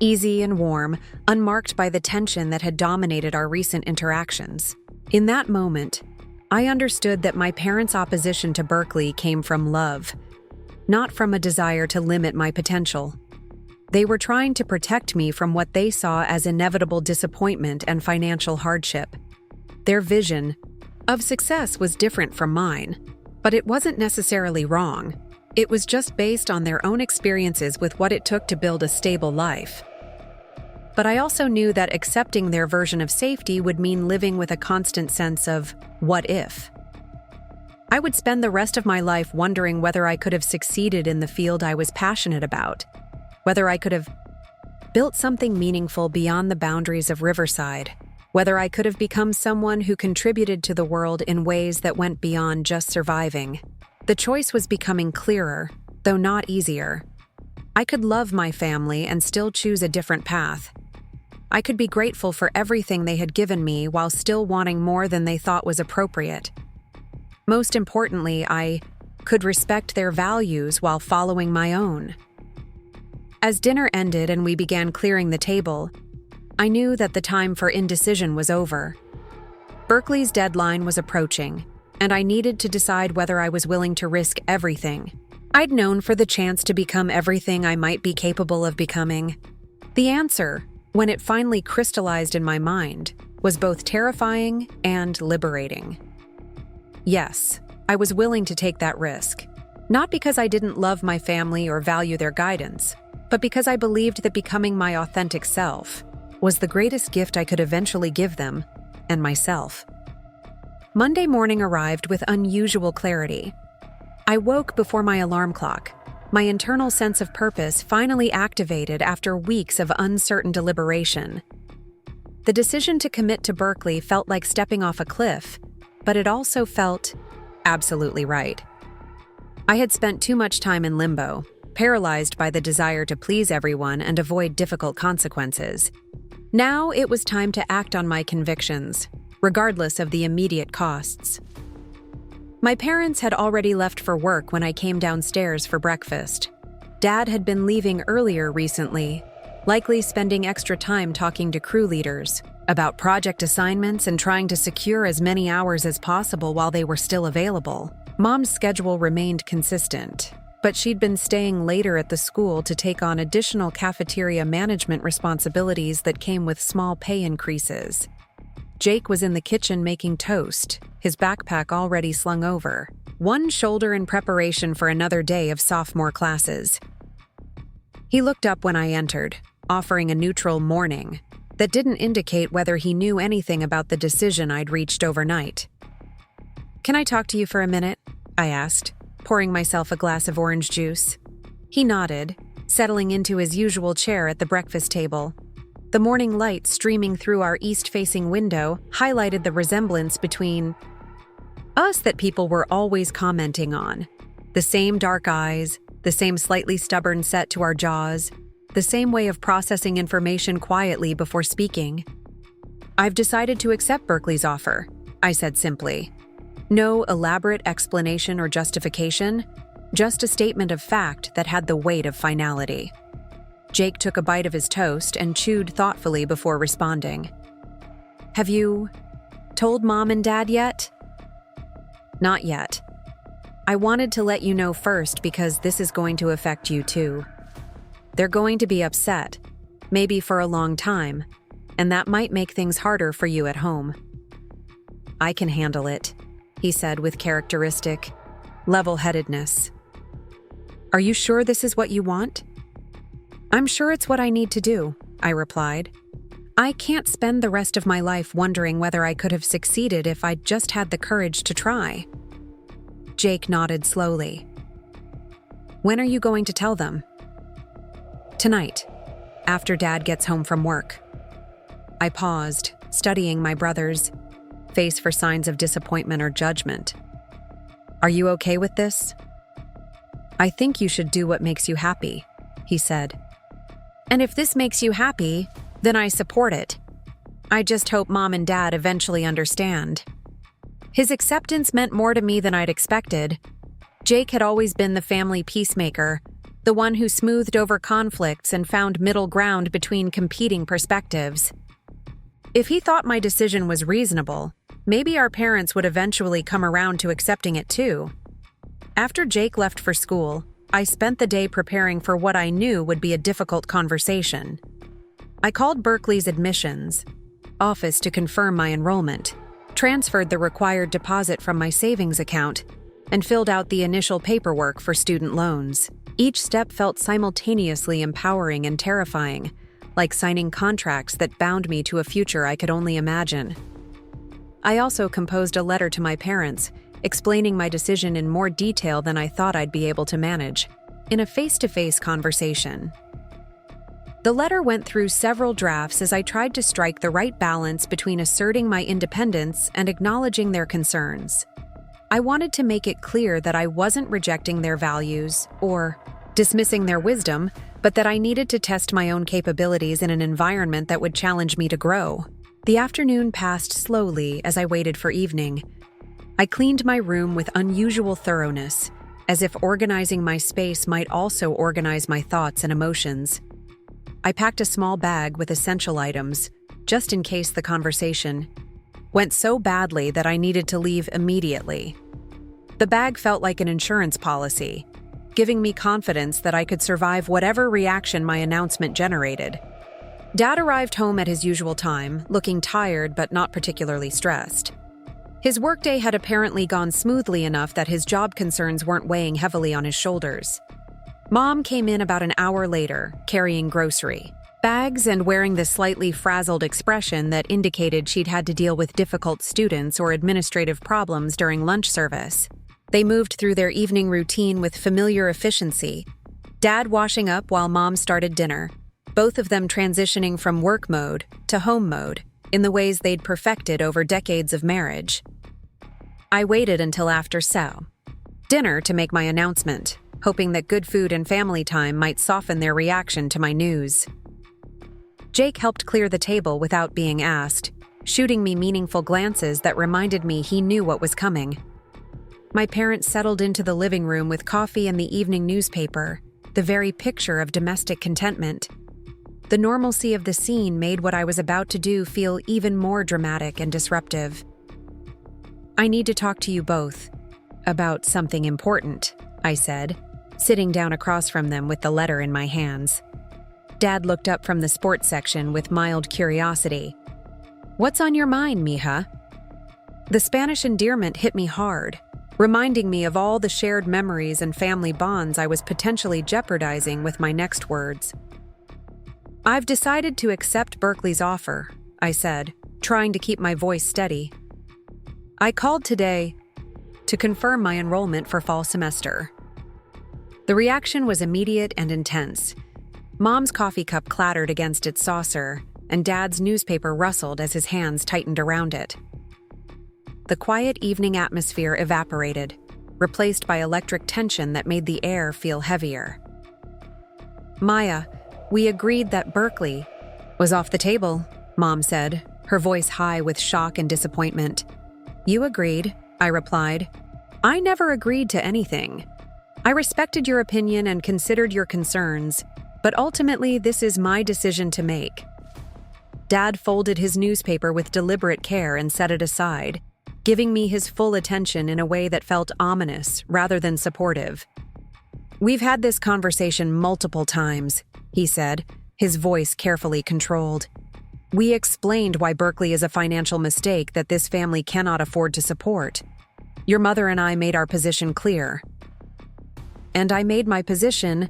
easy and warm, unmarked by the tension that had dominated our recent interactions. In that moment, I understood that my parents' opposition to Berkeley came from love, not from a desire to limit my potential. They were trying to protect me from what they saw as inevitable disappointment and financial hardship. Their vision of success was different from mine, but it wasn't necessarily wrong. It was just based on their own experiences with what it took to build a stable life. But I also knew that accepting their version of safety would mean living with a constant sense of what if. I would spend the rest of my life wondering whether I could have succeeded in the field I was passionate about, whether I could have built something meaningful beyond the boundaries of Riverside, whether I could have become someone who contributed to the world in ways that went beyond just surviving. The choice was becoming clearer, though not easier. I could love my family and still choose a different path. I could be grateful for everything they had given me while still wanting more than they thought was appropriate. Most importantly, I could respect their values while following my own. As dinner ended and we began clearing the table, I knew that the time for indecision was over. Berkeley's deadline was approaching, and I needed to decide whether I was willing to risk everything I'd known for the chance to become everything I might be capable of becoming. The answer, when it finally crystallized in my mind, was both terrifying and liberating. Yes, I was willing to take that risk, not because I didn't love my family or value their guidance, but because I believed that becoming my authentic self was the greatest gift I could eventually give them and myself. Monday morning arrived with unusual clarity. I woke before my alarm clock, my internal sense of purpose finally activated after weeks of uncertain deliberation. The decision to commit to Berkeley felt like stepping off a cliff, but it also felt absolutely right. I had spent too much time in limbo, paralyzed by the desire to please everyone and avoid difficult consequences. Now it was time to act on my convictions, regardless of the immediate costs. My parents had already left for work when I came downstairs for breakfast. Dad had been leaving earlier recently, likely spending extra time talking to crew leaders about project assignments and trying to secure as many hours as possible while they were still available. Mom's schedule remained consistent, but she'd been staying later at the school to take on additional cafeteria management responsibilities that came with small pay increases. Jake was in the kitchen making toast, his backpack already slung over, one shoulder in preparation for another day of sophomore classes. He looked up when I entered, offering a neutral morning that didn't indicate whether he knew anything about the decision I'd reached overnight. "Can I talk to you for a minute?" I asked, pouring myself a glass of orange juice. He nodded, settling into his usual chair at the breakfast table. The morning light streaming through our east-facing window highlighted the resemblance between us that people were always commenting on. The same dark eyes, the same slightly stubborn set to our jaws, the same way of processing information quietly before speaking. "I've decided to accept Berkeley's offer," I said simply. No elaborate explanation or justification, just a statement of fact that had the weight of finality. Jake took a bite of his toast and chewed thoughtfully before responding. "Have you told Mom and Dad yet?" "Not yet. I wanted to let you know first because this is going to affect you too. They're going to be upset, maybe for a long time, and that might make things harder for you at home." "I can handle it," he said with characteristic level-headedness. "Are you sure this is what you want?" "I'm sure it's what I need to do," I replied. "I can't spend the rest of my life wondering whether I could have succeeded if I'd just had the courage to try." Jake nodded slowly. "When are you going to tell them?" "Tonight, after Dad gets home from work." I paused, studying my brother's face for signs of disappointment or judgment. "Are you okay with this?" "I think you should do what makes you happy," he said. "And if this makes you happy, then I support it. I just hope Mom and Dad eventually understand." His acceptance meant more to me than I'd expected. Jake had always been the family peacemaker, the one who smoothed over conflicts and found middle ground between competing perspectives. If he thought my decision was reasonable, maybe our parents would eventually come around to accepting it too. After Jake left for school, I spent the day preparing for what I knew would be a difficult conversation. I called Berkeley's admissions office to confirm my enrollment, transferred the required deposit from my savings account, and filled out the initial paperwork for student loans. Each step felt simultaneously empowering and terrifying, like signing contracts that bound me to a future I could only imagine. I also composed a letter to my parents, explaining my decision in more detail than I thought I'd be able to manage, in a face-to-face conversation. The letter went through several drafts as I tried to strike the right balance between asserting my independence and acknowledging their concerns. I wanted to make it clear that I wasn't rejecting their values or dismissing their wisdom, but that I needed to test my own capabilities in an environment that would challenge me to grow. The afternoon passed slowly as I waited for evening. I cleaned my room with unusual thoroughness, as if organizing my space might also organize my thoughts and emotions. I packed a small bag with essential items, just in case the conversation went so badly that I needed to leave immediately. The bag felt like an insurance policy, giving me confidence that I could survive whatever reaction my announcement generated. Dad arrived home at his usual time, looking tired but not particularly stressed. His workday had apparently gone smoothly enough that his job concerns weren't weighing heavily on his shoulders. Mom came in about an hour later, carrying grocery bags and wearing the slightly frazzled expression that indicated she'd had to deal with difficult students or administrative problems during lunch service. They moved through their evening routine with familiar efficiency, Dad washing up while Mom started dinner, both of them transitioning from work mode to home mode in the ways they'd perfected over decades of marriage. I waited until after dinner to make my announcement, hoping that good food and family time might soften their reaction to my news. Jake helped clear the table without being asked, shooting me meaningful glances that reminded me he knew what was coming. My parents settled into the living room with coffee and the evening newspaper, the very picture of domestic contentment. The normalcy of the scene made what I was about to do feel even more dramatic and disruptive. "I need to talk to you both about something important," I said, sitting down across from them with the letter in my hands. Dad looked up from the sports section with mild curiosity. "What's on your mind, mija?" The Spanish endearment hit me hard. reminding me of all the shared memories and family bonds I was potentially jeopardizing with my next words. "I've decided to accept Berkeley's offer," I said, trying to keep my voice steady. "I called today to confirm my enrollment for fall semester." The reaction was immediate and intense. Mom's coffee cup clattered against its saucer, and Dad's newspaper rustled as his hands tightened around it. The quiet evening atmosphere evaporated, replaced by electric tension that made the air feel heavier. "Maya, we agreed that Berkeley was off the table," Mom said, her voice high with shock and disappointment. "You agreed," I replied. "I never agreed to anything. I respected your opinion and considered your concerns, but ultimately this is my decision to make." Dad folded his newspaper with deliberate care and set it aside, giving me his full attention in a way that felt ominous rather than supportive. "We've had this conversation multiple times," he said, his voice carefully controlled. "We explained why Berkeley is a financial mistake that this family cannot afford to support. Your mother and I made our position clear." "And I made my position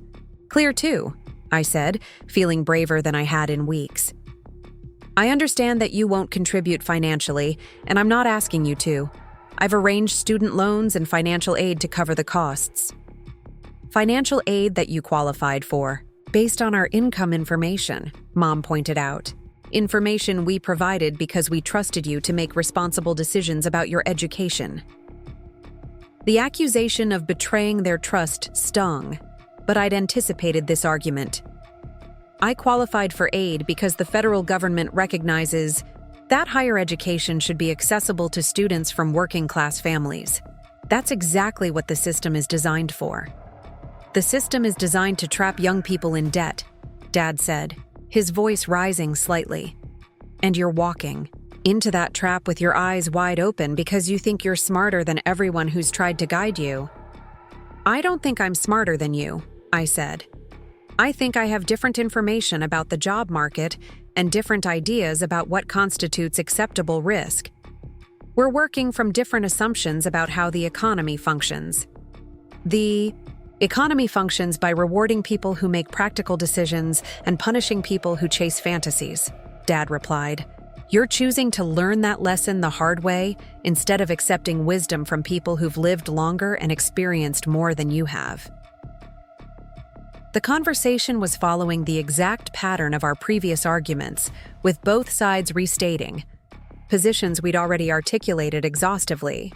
clear too," I said, feeling braver than I had in weeks. "I understand that you won't contribute financially, and I'm not asking you to. I've arranged student loans and financial aid to cover the costs." "Financial aid that you qualified for, based on our income information," Mom pointed out. "Information we provided because we trusted you to make responsible decisions about your education." The accusation of betraying their trust stung, but I'd anticipated this argument. "I qualified for aid because the federal government recognizes that higher education should be accessible to students from working-class families. That's exactly what the system is designed for." "The system is designed to trap young people in debt," Dad said, his voice rising slightly. "And you're walking into that trap with your eyes wide open because you think you're smarter than everyone who's tried to guide you." "I don't think I'm smarter than you," I said. "I think I have different information about the job market and different ideas about what constitutes acceptable risk. We're working from different assumptions about how the economy functions." "The economy functions by rewarding people who make practical decisions and punishing people who chase fantasies," Dad replied. "You're choosing to learn that lesson the hard way instead of accepting wisdom from people who've lived longer and experienced more than you have." The conversation was following the exact pattern of our previous arguments, with both sides restating positions we'd already articulated exhaustively.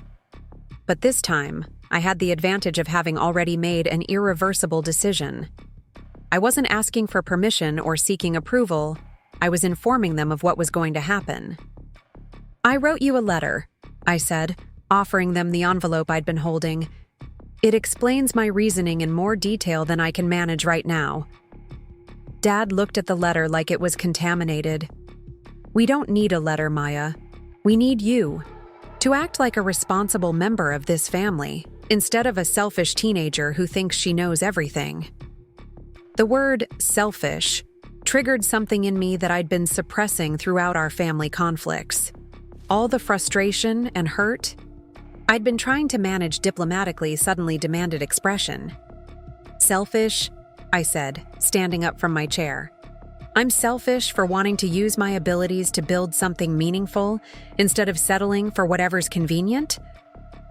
But this time, I had the advantage of having already made an irreversible decision. I wasn't asking for permission or seeking approval. I was informing them of what was going to happen. "I wrote you a letter," I said, offering them the envelope I'd been holding. "It explains my reasoning in more detail than I can manage right now." Dad looked at the letter like it was contaminated. "We don't need a letter, Maya. We need you to act like a responsible member of this family, instead of a selfish teenager who thinks she knows everything." The word selfish triggered something in me that I'd been suppressing throughout our family conflicts. All the frustration and hurt I'd been trying to manage diplomatically suddenly demanded expression. "Selfish," I said, standing up from my chair. "I'm selfish for wanting to use my abilities to build something meaningful instead of settling for whatever's convenient.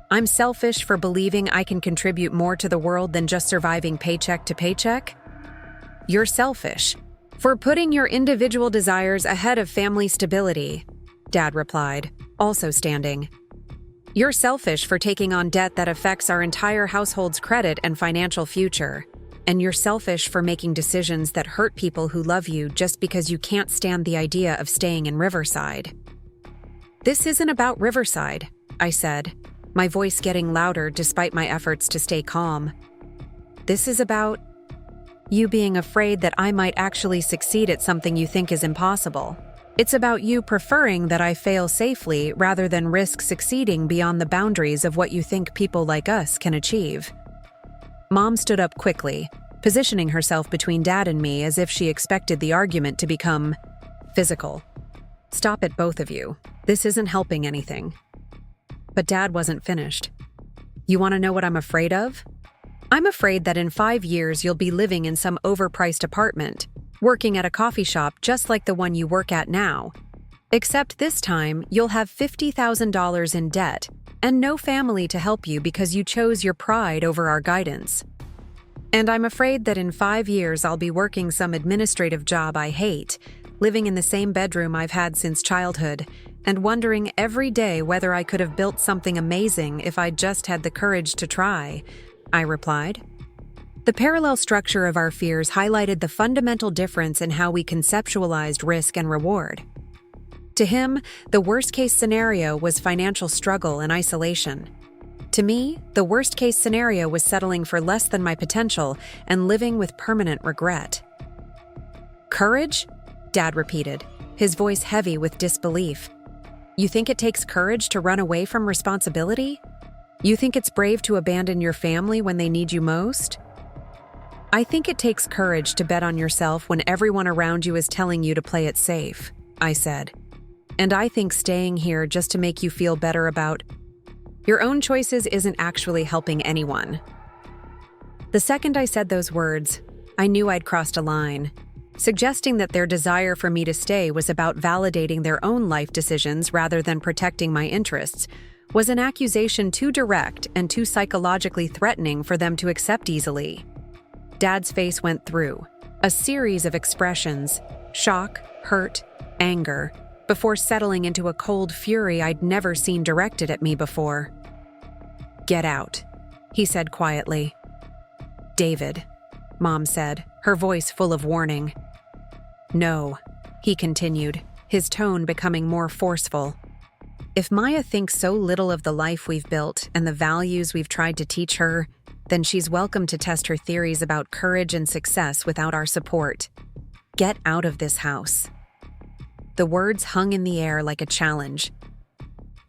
I'm selfish for believing I can contribute more to the world than just surviving paycheck to paycheck." "You're selfish for putting your individual desires ahead of family stability," Dad replied, also standing. "You're selfish for taking on debt that affects our entire household's credit and financial future. And you're selfish for making decisions that hurt people who love you just because you can't stand the idea of staying in Riverside." "This isn't about Riverside," I said, my voice getting louder despite my efforts to stay calm. "This is about you being afraid that I might actually succeed at something you think is impossible. It's about you preferring that I fail safely rather than risk succeeding beyond the boundaries of what you think people like us can achieve." Mom stood up quickly, positioning herself between Dad and me as if she expected the argument to become physical. "Stop it, both of you. This isn't helping anything." But Dad wasn't finished. You want to know what I'm afraid of? I'm afraid that in 5 years you'll be living in some overpriced apartment, working at a coffee shop just like the one you work at now. Except this time, you'll have $50,000 in debt and no family to help you because you chose your pride over our guidance. And I'm afraid that in 5 years I'll be working some administrative job I hate, living in the same bedroom I've had since childhood, and wondering every day whether I could have built something amazing if I'd just had the courage to try, I replied. The parallel structure of our fears highlighted the fundamental difference in how we conceptualized risk and reward. To him, the worst-case scenario was financial struggle and isolation. To me, the worst-case scenario was settling for less than my potential and living with permanent regret. Courage? Dad repeated, his voice heavy with disbelief. You think it takes courage to run away from responsibility? You think it's brave to abandon your family when they need you most? I think it takes courage to bet on yourself when everyone around you is telling you to play it safe, I said. And I think staying here just to make you feel better about your own choices isn't actually helping anyone. The second I said those words, I knew I'd crossed a line. Suggesting that their desire for me to stay was about validating their own life decisions rather than protecting my interests was an accusation too direct and too psychologically threatening for them to accept easily. Dad's face went through a series of expressions: shock, hurt, anger, before settling into a cold fury I'd never seen directed at me before. Get out, he said quietly. David, Mom said, her voice full of warning. No, he continued, his tone becoming more forceful. If Maya thinks so little of the life we've built and the values we've tried to teach her, then she's welcome to test her theories about courage and success without our support. Get out of this house. The words hung in the air like a challenge.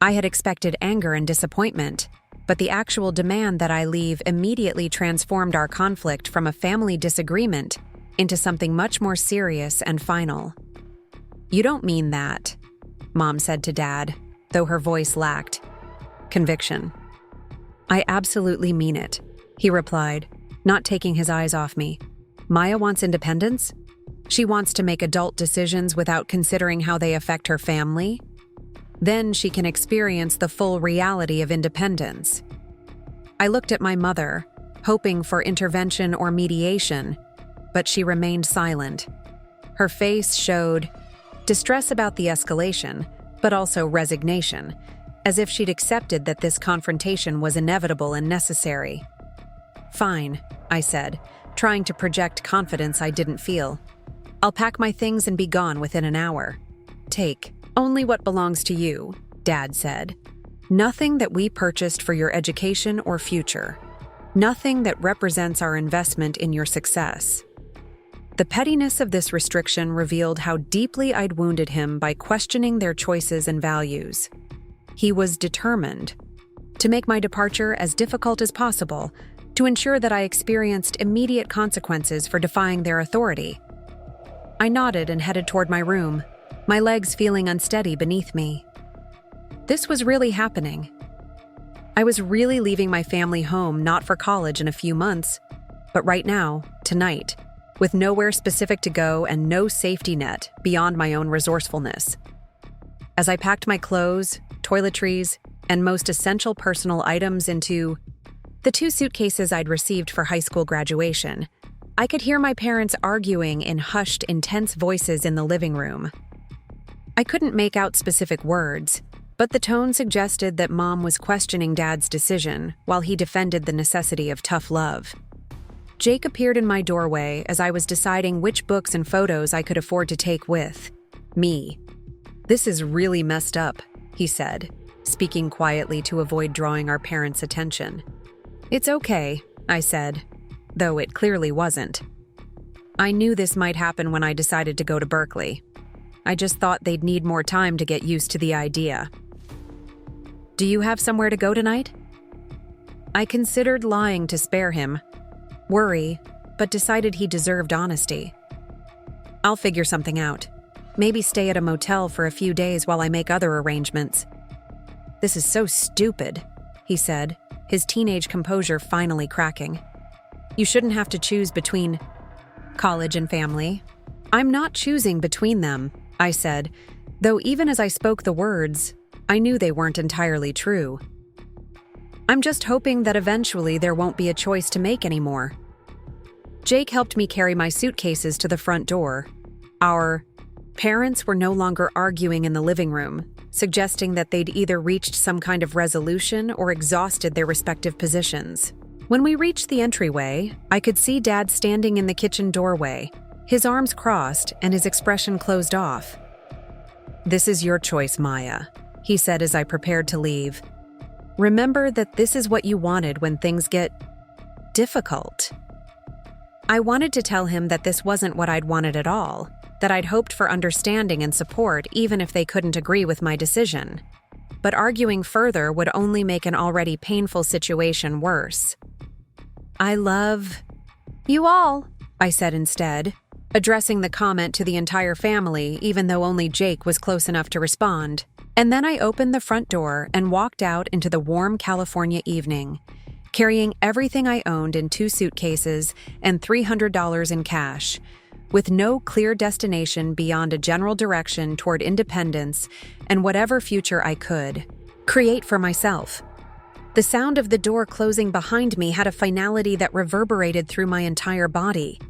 I had expected anger and disappointment, but the actual demand that I leave immediately transformed our conflict from a family disagreement into something much more serious and final. You don't mean that, Mom said to Dad, though her voice lacked conviction. I absolutely mean it, he replied, not taking his eyes off me. Maya wants independence? She wants to make adult decisions without considering how they affect her family? Then she can experience the full reality of independence. I looked at my mother, hoping for intervention or mediation, but she remained silent. Her face showed distress about the escalation, but also resignation, as if she'd accepted that this confrontation was inevitable and necessary. Fine, I said, trying to project confidence I didn't feel. I'll pack my things and be gone within an hour. Take only what belongs to you, Dad said. Nothing that we purchased for your education or future. Nothing that represents our investment in your success. The pettiness of this restriction revealed how deeply I'd wounded him by questioning their choices and values. He was determined to make my departure as difficult as possible, to ensure that I experienced immediate consequences for defying their authority. I nodded and headed toward my room, my legs feeling unsteady beneath me. This was really happening. I was really leaving my family home not for college in a few months, but right now, tonight, with nowhere specific to go and no safety net beyond my own resourcefulness. As I packed my clothes, toiletries, and most essential personal items into the 2 suitcases I'd received for high school graduation, I could hear my parents arguing in hushed, intense voices in the living room. I couldn't make out specific words, but the tone suggested that Mom was questioning Dad's decision while he defended the necessity of tough love. Jake appeared in my doorway as I was deciding which books and photos I could afford to take with me. This is really messed up, he said, speaking quietly to avoid drawing our parents' attention. It's okay, I said, though it clearly wasn't. I knew this might happen when I decided to go to Berkeley. I just thought they'd need more time to get used to the idea. Do you have somewhere to go tonight? I considered lying to spare him, worry, but decided he deserved honesty. I'll figure something out. Maybe stay at a motel for a few days while I make other arrangements. This is so stupid, he said, his teenage composure finally cracking. "You shouldn't have to choose between college and family." "I'm not choosing between them," I said, though even as I spoke the words, I knew they weren't entirely true. "I'm just hoping that eventually there won't be a choice to make anymore." Jake helped me carry my suitcases to the front door. Our parents were no longer arguing in the living room, suggesting that they'd either reached some kind of resolution or exhausted their respective positions. When we reached the entryway, I could see Dad standing in the kitchen doorway, his arms crossed and his expression closed off. "This is your choice, Maya," he said as I prepared to leave. "Remember that this is what you wanted when things get difficult." I wanted to tell him that this wasn't what I'd wanted at all, that I'd hoped for understanding and support even if they couldn't agree with my decision. But arguing further would only make an already painful situation worse. "I love you all," I said instead, addressing the comment to the entire family even though only Jake was close enough to respond. And then I opened the front door and walked out into the warm California evening, carrying everything I owned in 2 suitcases and $300 in cash, with no clear destination beyond a general direction toward independence and whatever future I could create for myself. The sound of the door closing behind me had a finality that reverberated through my entire body.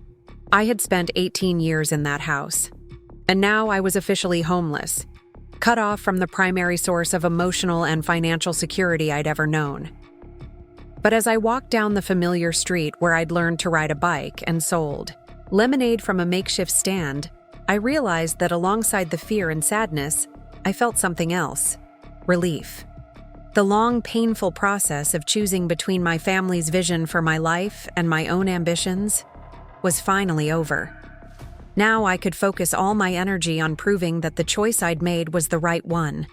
I had spent 18 years in that house, and now I was officially homeless, cut off from the primary source of emotional and financial security I'd ever known. But as I walked down the familiar street where I'd learned to ride a bike and sold lemonade from a makeshift stand, I realized that alongside the fear and sadness, I felt something else: relief. The long, painful process of choosing between my family's vision for my life and my own ambitions was finally over. Now I could focus all my energy on proving that the choice I'd made was the right one,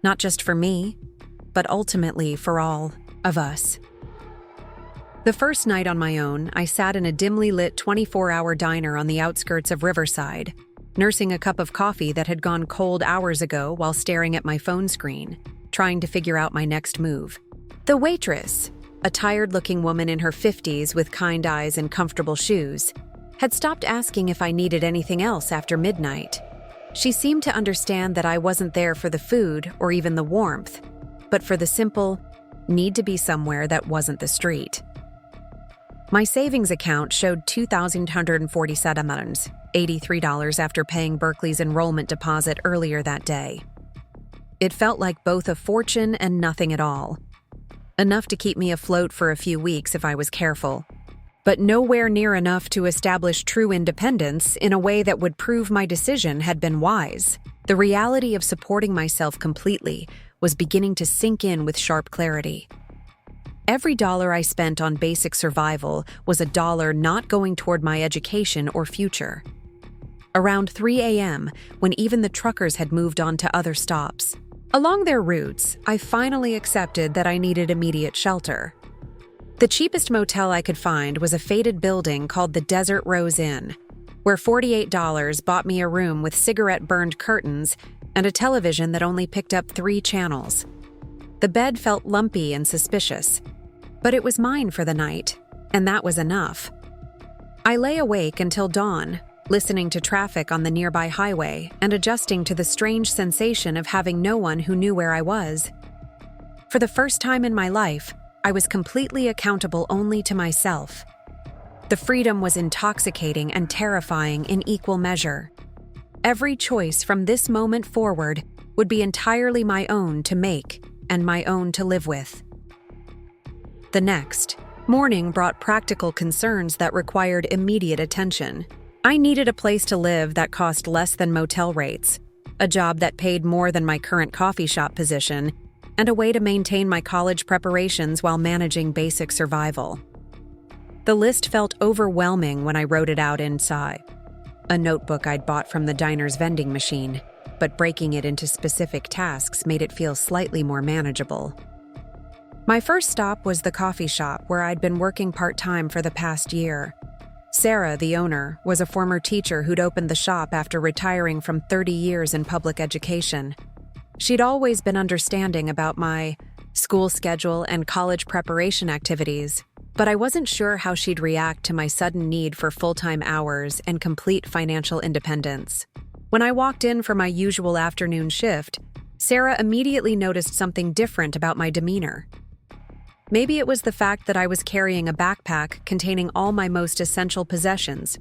not just for me, but ultimately for all of us. The first night on my own, I sat in a dimly lit 24-hour diner on the outskirts of Riverside, nursing a cup of coffee that had gone cold hours ago while staring at my phone screen, trying to figure out my next move. The waitress, a tired-looking woman in her 50s with kind eyes and comfortable shoes, had stopped asking if I needed anything else after midnight. She seemed to understand that I wasn't there for the food or even the warmth, but for the simple need to be somewhere that wasn't the street. My savings account showed $2,147, $83 after paying Berkeley's enrollment deposit earlier that day. It felt like both a fortune and nothing at all. Enough to keep me afloat for a few weeks if I was careful, but nowhere near enough to establish true independence in a way that would prove my decision had been wise. The reality of supporting myself completely was beginning to sink in with sharp clarity. Every dollar I spent on basic survival was a dollar not going toward my education or future. Around 3 a.m., when even the truckers had moved on to other stops, along their routes, I finally accepted that I needed immediate shelter. The cheapest motel I could find was a faded building called the Desert Rose Inn, where $48 bought me a room with cigarette-burned curtains and a television that only picked up 3 channels. The bed felt lumpy and suspicious, but it was mine for the night, and that was enough. I lay awake until dawn, listening to traffic on the nearby highway and adjusting to the strange sensation of having no one who knew where I was. For the first time in my life, I was completely accountable only to myself. The freedom was intoxicating and terrifying in equal measure. Every choice from this moment forward would be entirely my own to make and my own to live with. The next morning brought practical concerns that required immediate attention. I needed a place to live that cost less than motel rates, a job that paid more than my current coffee shop position, and a way to maintain my college preparations while managing basic survival. The list felt overwhelming when I wrote it out inside a notebook I'd bought from the diner's vending machine, but breaking it into specific tasks made it feel slightly more manageable. My first stop was the coffee shop where I'd been working part-time for the past year. Sarah, the owner, was a former teacher who'd opened the shop after retiring from 30 years in public education. She'd always been understanding about my school schedule, and college preparation activities, but I wasn't sure how she'd react to my sudden need for full-time hours and complete financial independence. When I walked in for my usual afternoon shift, Sarah immediately noticed something different about my demeanor. Maybe it was the fact that I was carrying a backpack containing all my most essential possessions.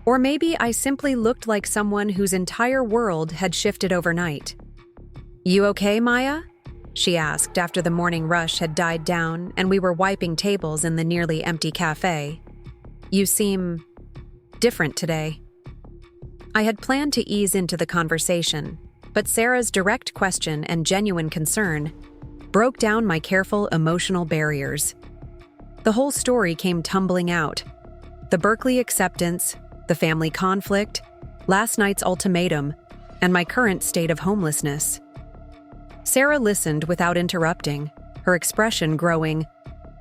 Or maybe I simply looked like someone whose entire world had shifted overnight. "You okay, Maya?" she asked after the morning rush had died down and we were wiping tables in the nearly empty cafe. "You seem different today." I had planned to ease into the conversation, but Sarah's direct question and genuine concern broke down my careful emotional barriers. The whole story came tumbling out. The Berkeley acceptance, the family conflict, last night's ultimatum, and my current state of homelessness. Sarah listened without interrupting, her expression growing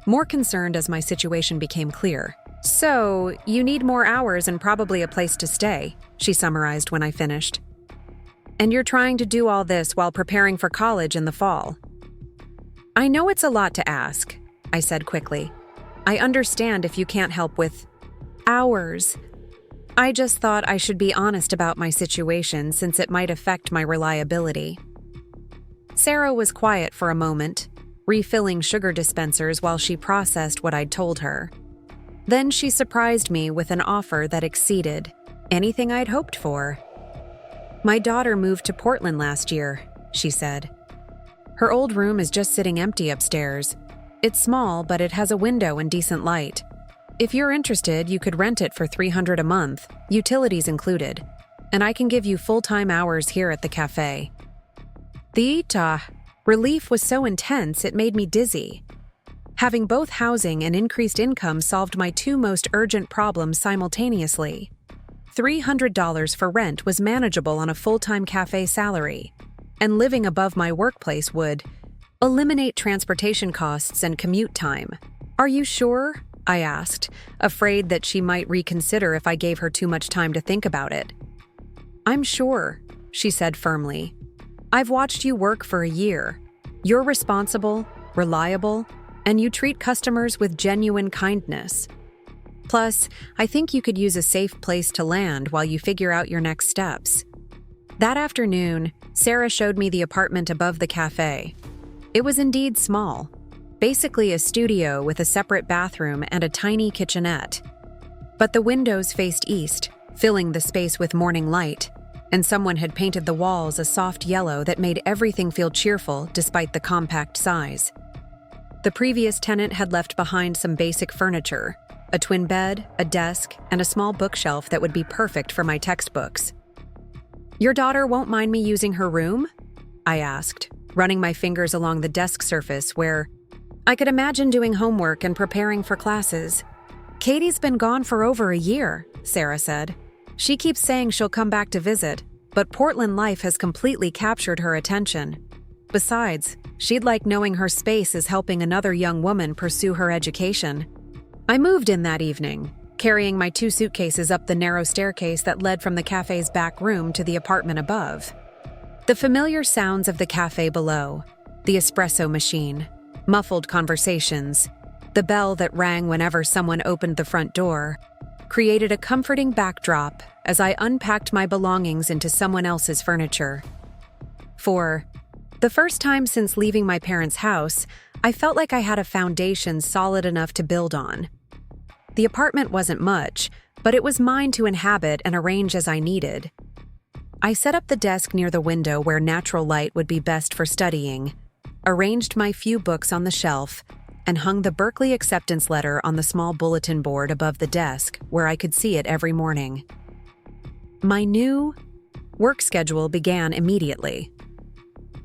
more concerned as my situation became clear. "So, you need more hours and probably a place to stay," she summarized when I finished. "And you're trying to do all this while preparing for college in the fall." "I know it's a lot to ask," I said quickly. "I understand if you can't help with hours. I just thought I should be honest about my situation since it might affect my reliability." Sarah was quiet for a moment, refilling sugar dispensers while she processed what I'd told her. Then she surprised me with an offer that exceeded anything I'd hoped for. "My daughter moved to Portland last year," she said. "Her old room is just sitting empty upstairs. It's small, but it has a window and decent light. If you're interested, you could rent it for $300 a month, utilities included, and I can give you full-time hours here at the cafe." The relief was so intense it made me dizzy. Having both housing and increased income solved my two most urgent problems simultaneously. $300 for rent was manageable on a full-time cafe salary, and living above my workplace would eliminate transportation costs and commute time. "Are you sure?" I asked, afraid that she might reconsider if I gave her too much time to think about it. "I'm sure," she said firmly. "I've watched you work for a year. You're responsible, reliable, and you treat customers with genuine kindness. Plus, I think you could use a safe place to land while you figure out your next steps." That afternoon, Sarah showed me the apartment above the cafe. It was indeed small, basically a studio with a separate bathroom and a tiny kitchenette. But the windows faced east, filling the space with morning light, and someone had painted the walls a soft yellow that made everything feel cheerful despite the compact size. The previous tenant had left behind some basic furniture, a twin bed, a desk, and a small bookshelf that would be perfect for my textbooks. "Your daughter won't mind me using her room?" I asked, running my fingers along the desk surface where I could imagine doing homework and preparing for classes. "Katie's been gone for over a year," Sarah said. "She keeps saying she'll come back to visit, but Portland life has completely captured her attention. Besides, she'd like knowing her space is helping another young woman pursue her education." I moved in that evening, carrying my 2 suitcases up the narrow staircase that led from the cafe's back room to the apartment above. The familiar sounds of the cafe below, the espresso machine, muffled conversations, the bell that rang whenever someone opened the front door, created a comforting backdrop as I unpacked my belongings into someone else's furniture. For the first time since leaving my parents' house, I felt like I had a foundation solid enough to build on. The apartment wasn't much, but it was mine to inhabit and arrange as I needed. I set up the desk near the window where natural light would be best for studying, arranged my few books on the shelf, and hung the Berkeley acceptance letter on the small bulletin board above the desk where I could see it every morning. My new work schedule began immediately.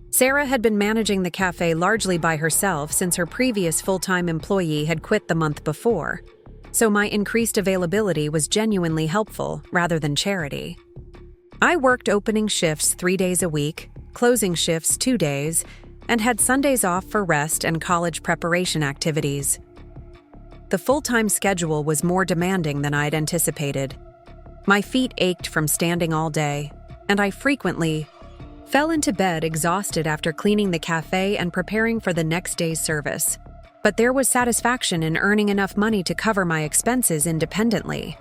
Sarah had been managing the cafe largely by herself since her previous full-time employee had quit the month before, so my increased availability was genuinely helpful rather than charity. I worked opening shifts 3 days a week, closing shifts 2 days, and had Sundays off for rest and college preparation activities. The full-time schedule was more demanding than I'd anticipated. My feet ached from standing all day, and I frequently Fell into bed exhausted after cleaning the cafe and preparing for the next day's service. But there was satisfaction in earning enough money to cover my expenses independently.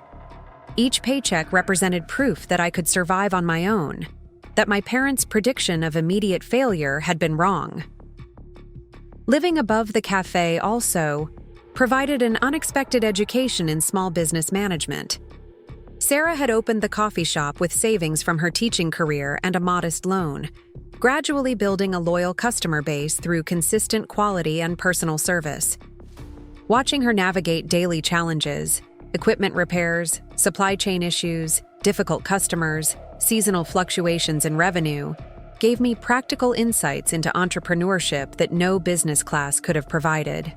Each paycheck represented proof that I could survive on my own, that my parents' prediction of immediate failure had been wrong. Living above the cafe also provided an unexpected education in small business management. Sarah had opened the coffee shop with savings from her teaching career and a modest loan, gradually building a loyal customer base through consistent quality and personal service. Watching her navigate daily challenges, equipment repairs, supply chain issues, difficult customers, seasonal fluctuations in revenue, gave me practical insights into entrepreneurship that no business class could have provided.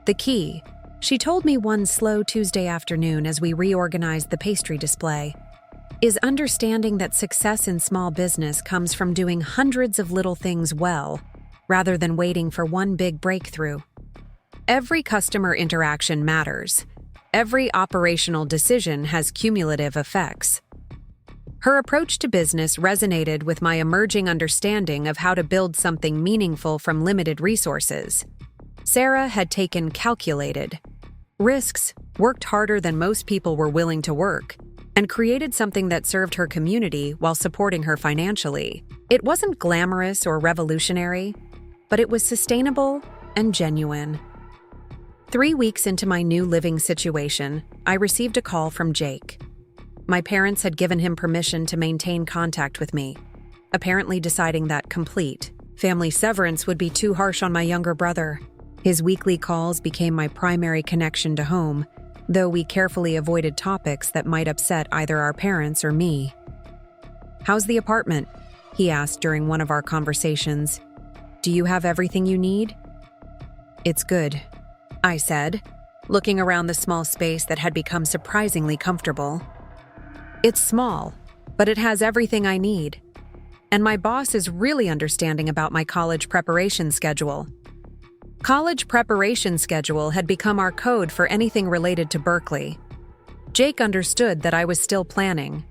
The key, she told me one slow Tuesday afternoon as we reorganized the pastry display, is understanding that success in small business comes from doing hundreds of little things well, rather than waiting for one big breakthrough. Every customer interaction matters. Every operational decision has cumulative effects. Her approach to business resonated with my emerging understanding of how to build something meaningful from limited resources. Sarah had taken calculated risks, worked harder than most people were willing to work, and created something that served her community while supporting her financially. It wasn't glamorous or revolutionary, but it was sustainable and genuine. 3 weeks into my new living situation, I received a call from Jake. My parents had given him permission to maintain contact with me, apparently deciding that complete family severance would be too harsh on my younger brother. His weekly calls became my primary connection to home, though we carefully avoided topics that might upset either our parents or me. "How's the apartment?" he asked during one of our conversations. "Do you have everything you need?" "It's good," I said, looking around the small space that had become surprisingly comfortable. "It's small, but it has everything I need. And my boss is really understanding about my college preparation schedule." College preparation schedule had become our code for anything related to Berkeley. Jake understood that I was still planning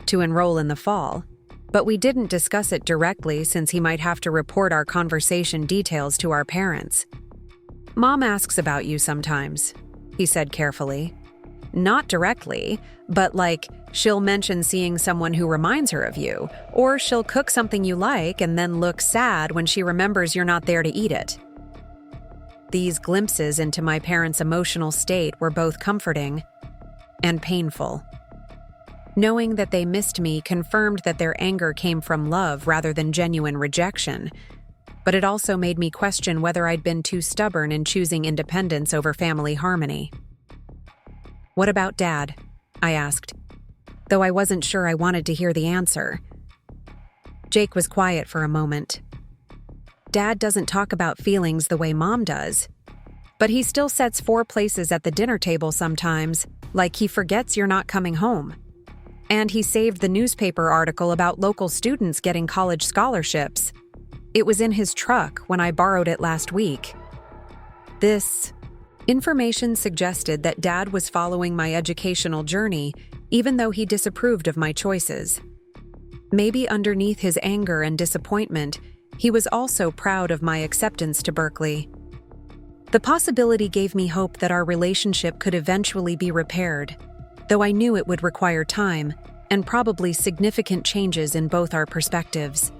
to enroll in the fall, but we didn't discuss it directly since he might have to report our conversation details to our parents. "Mom asks about you sometimes," he said carefully. "Not directly, but she'll mention seeing someone who reminds her of you, or she'll cook something you like and then look sad when she remembers you're not there to eat it." These glimpses into my parents' emotional state were both comforting and painful. Knowing that they missed me confirmed that their anger came from love rather than genuine rejection, but it also made me question whether I'd been too stubborn in choosing independence over family harmony. "What about Dad?" I asked, though I wasn't sure I wanted to hear the answer. Jake was quiet for a moment. "Dad doesn't talk about feelings the way Mom does, but he still sets 4 places at the dinner table sometimes, like he forgets you're not coming home. And he saved the newspaper article about local students getting college scholarships. It was in his truck when I borrowed it last week." This information suggested that Dad was following my educational journey, even though he disapproved of my choices. Maybe underneath his anger and disappointment, he was also proud of my acceptance to Berkeley. The possibility gave me hope that our relationship could eventually be repaired, though I knew it would require time and probably significant changes in both our perspectives.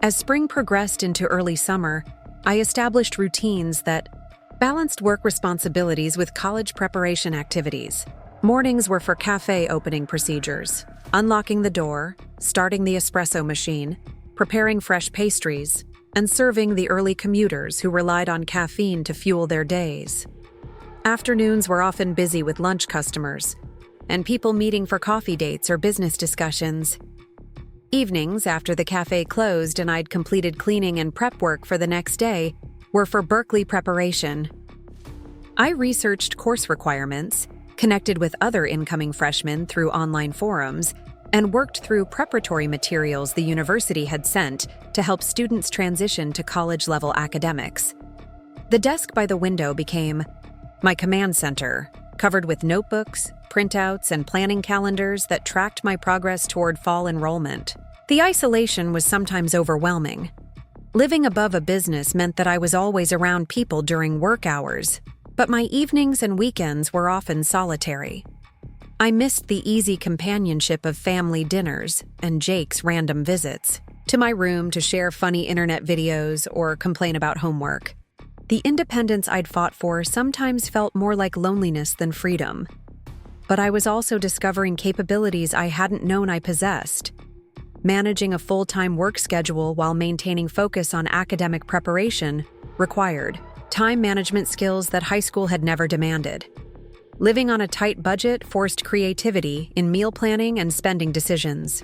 As spring progressed into early summer, I established routines that balanced work responsibilities with college preparation activities. Mornings were for cafe opening procedures, unlocking the door, starting the espresso machine, preparing fresh pastries, and serving the early commuters who relied on caffeine to fuel their days. Afternoons were often busy with lunch customers, and people meeting for coffee dates or business discussions. Evenings, after the cafe closed and I'd completed cleaning and prep work for the next day, were for Berkeley preparation. I researched course requirements, connected with other incoming freshmen through online forums, and worked through preparatory materials the university had sent to help students transition to college-level academics. The desk by the window became my command center, covered with notebooks, printouts, and planning calendars that tracked my progress toward fall enrollment. The isolation was sometimes overwhelming. Living above a business meant that I was always around people during work hours, but my evenings and weekends were often solitary. I missed the easy companionship of family dinners and Jake's random visits to my room to share funny internet videos or complain about homework. The independence I'd fought for sometimes felt more like loneliness than freedom. But I was also discovering capabilities I hadn't known I possessed. Managing a full-time work schedule while maintaining focus on academic preparation required time management skills that high school had never demanded. Living on a tight budget forced creativity in meal planning and spending decisions.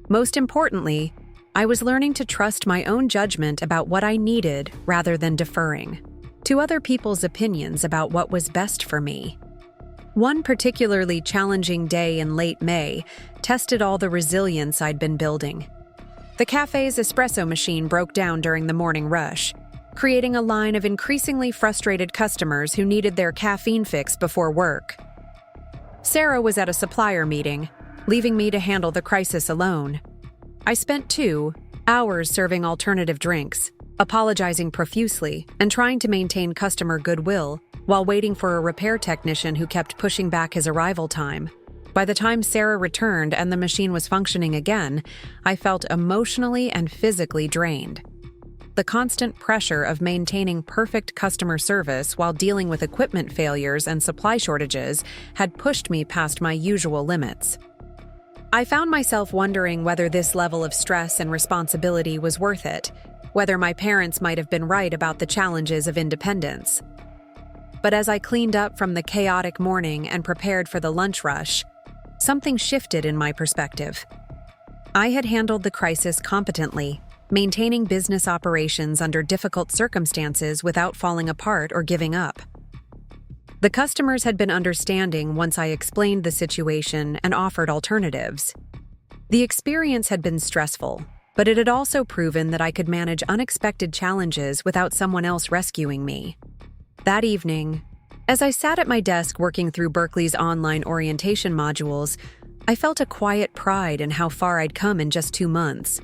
Most importantly, I was learning to trust my own judgment about what I needed rather than deferring to other people's opinions about what was best for me. One particularly challenging day in late May tested all the resilience I'd been building. The cafe's espresso machine broke down during the morning rush, creating a line of increasingly frustrated customers who needed their caffeine fix before work. Sarah was at a supplier meeting, leaving me to handle the crisis alone. I spent 2 hours serving alternative drinks, apologizing profusely, and trying to maintain customer goodwill while waiting for a repair technician who kept pushing back his arrival time. By the time Sarah returned and the machine was functioning again, I felt emotionally and physically drained. The constant pressure of maintaining perfect customer service while dealing with equipment failures and supply shortages had pushed me past my usual limits. I found myself wondering whether this level of stress and responsibility was worth it, whether my parents might have been right about the challenges of independence. But as I cleaned up from the chaotic morning and prepared for the lunch rush, something shifted in my perspective. I had handled the crisis competently, maintaining business operations under difficult circumstances without falling apart or giving up. The customers had been understanding once I explained the situation and offered alternatives. The experience had been stressful, but it had also proven that I could manage unexpected challenges without someone else rescuing me. That evening, as I sat at my desk working through Berkeley's online orientation modules, I felt a quiet pride in how far I'd come in just 2 months.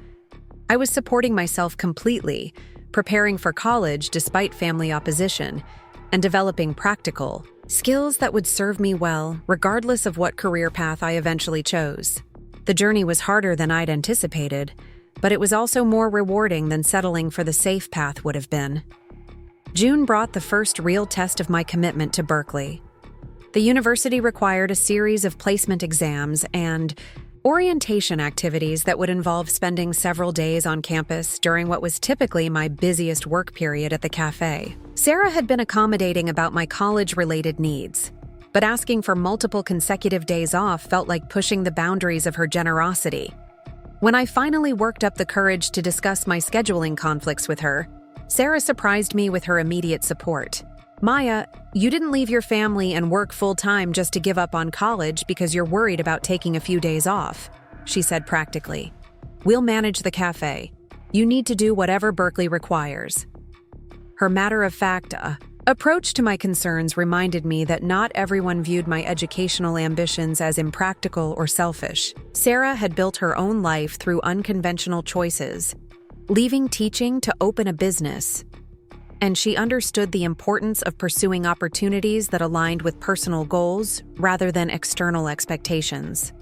I was supporting myself completely, preparing for college despite family opposition, and developing practical skills that would serve me well regardless of what career path I eventually chose. The journey was harder than I'd anticipated, but it was also more rewarding than settling for the safe path would have been. June brought the first real test of my commitment to Berkeley. The university required a series of placement exams and orientation activities that would involve spending several days on campus during what was typically my busiest work period at the cafe. Sarah had been accommodating about my college-related needs, but asking for multiple consecutive days off felt like pushing the boundaries of her generosity. When I finally worked up the courage to discuss my scheduling conflicts with her, Sarah surprised me with her immediate support. "Maya, you didn't leave your family and work full-time just to give up on college because you're worried about taking a few days off," she said practically. "We'll manage the cafe. You need to do whatever Berkeley requires." Her matter-of-fact approach to my concerns reminded me that not everyone viewed my educational ambitions as impractical or selfish. Sarah had built her own life through unconventional choices, leaving teaching to open a business, and she understood the importance of pursuing opportunities that aligned with personal goals rather than external expectations.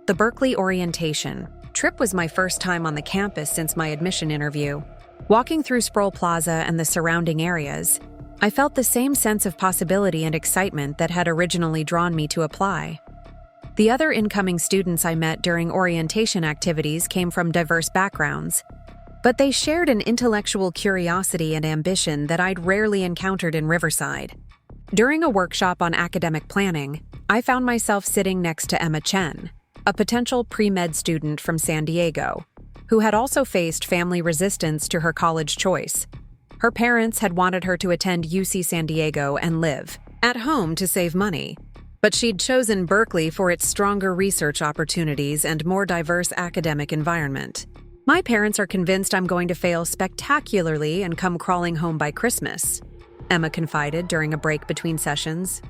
The Berkeley orientation trip was my first time on the campus since my admission interview. Walking through Sproul Plaza and the surrounding areas, I felt the same sense of possibility and excitement that had originally drawn me to apply. The other incoming students I met during orientation activities came from diverse backgrounds, but they shared an intellectual curiosity and ambition that I'd rarely encountered in Riverside. During a workshop on academic planning, I found myself sitting next to Emma Chen, a potential pre-med student from San Diego, who had also faced family resistance to her college choice. Her parents had wanted her to attend UC San Diego and live at home to save money, but she'd chosen Berkeley for its stronger research opportunities and more diverse academic environment. "My parents are convinced I'm going to fail spectacularly and come crawling home by Christmas," Emma confided during a break between sessions.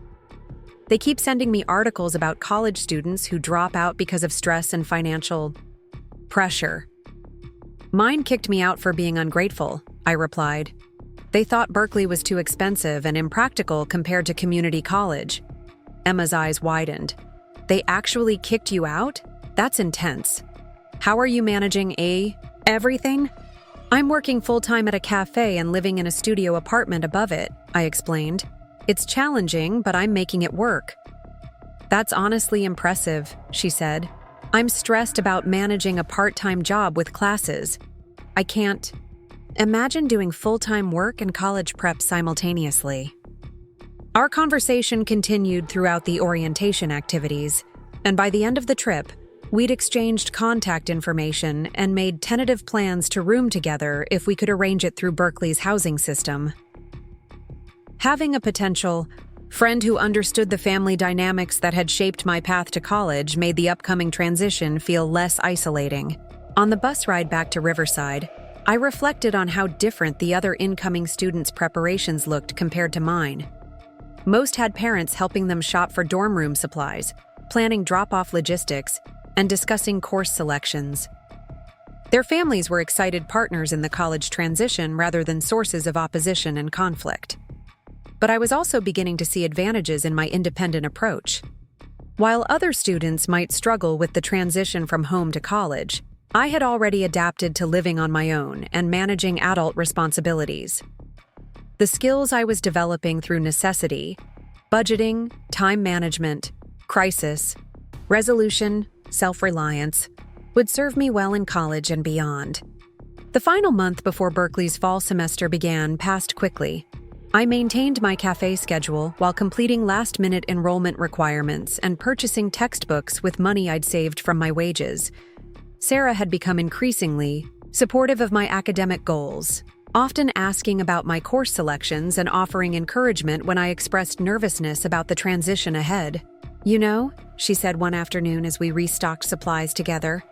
"They keep sending me articles about college students who drop out because of stress and financial Pressure. Mine kicked me out for being ungrateful, I replied. They thought Berkeley was too expensive and impractical compared to community college. Emma's eyes widened. They actually kicked you out? That's intense. How are you managing everything? I'm working full-time at a cafe and living in a studio apartment above it, I explained. It's challenging, but I'm making it work. That's honestly impressive, she said. I'm stressed about managing a part-time job with classes. I can't imagine doing full-time work and college prep simultaneously. Our conversation continued throughout the orientation activities, and by the end of the trip, we'd exchanged contact information and made tentative plans to room together if we could arrange it through Berkeley's housing system. Having a potential friend who understood the family dynamics that had shaped my path to college made the upcoming transition feel less isolating. On the bus ride back to Riverside, I reflected on how different the other incoming students' preparations looked compared to mine. Most had parents helping them shop for dorm room supplies, planning drop-off logistics, and discussing course selections. Their families were excited partners in the college transition rather than sources of opposition and conflict. But I was also beginning to see advantages in my independent approach. While other students might struggle with the transition from home to college, I had already adapted to living on my own and managing adult responsibilities. The skills I was developing through necessity, budgeting, time management, crisis, resolution, self-reliance, would serve me well in college and beyond. The final month before Berkeley's fall semester began passed quickly. I maintained my cafe schedule while completing last-minute enrollment requirements and purchasing textbooks with money I'd saved from my wages. Sarah had become increasingly supportive of my academic goals, often asking about my course selections and offering encouragement when I expressed nervousness about the transition ahead. You know, she said one afternoon as we restocked supplies together,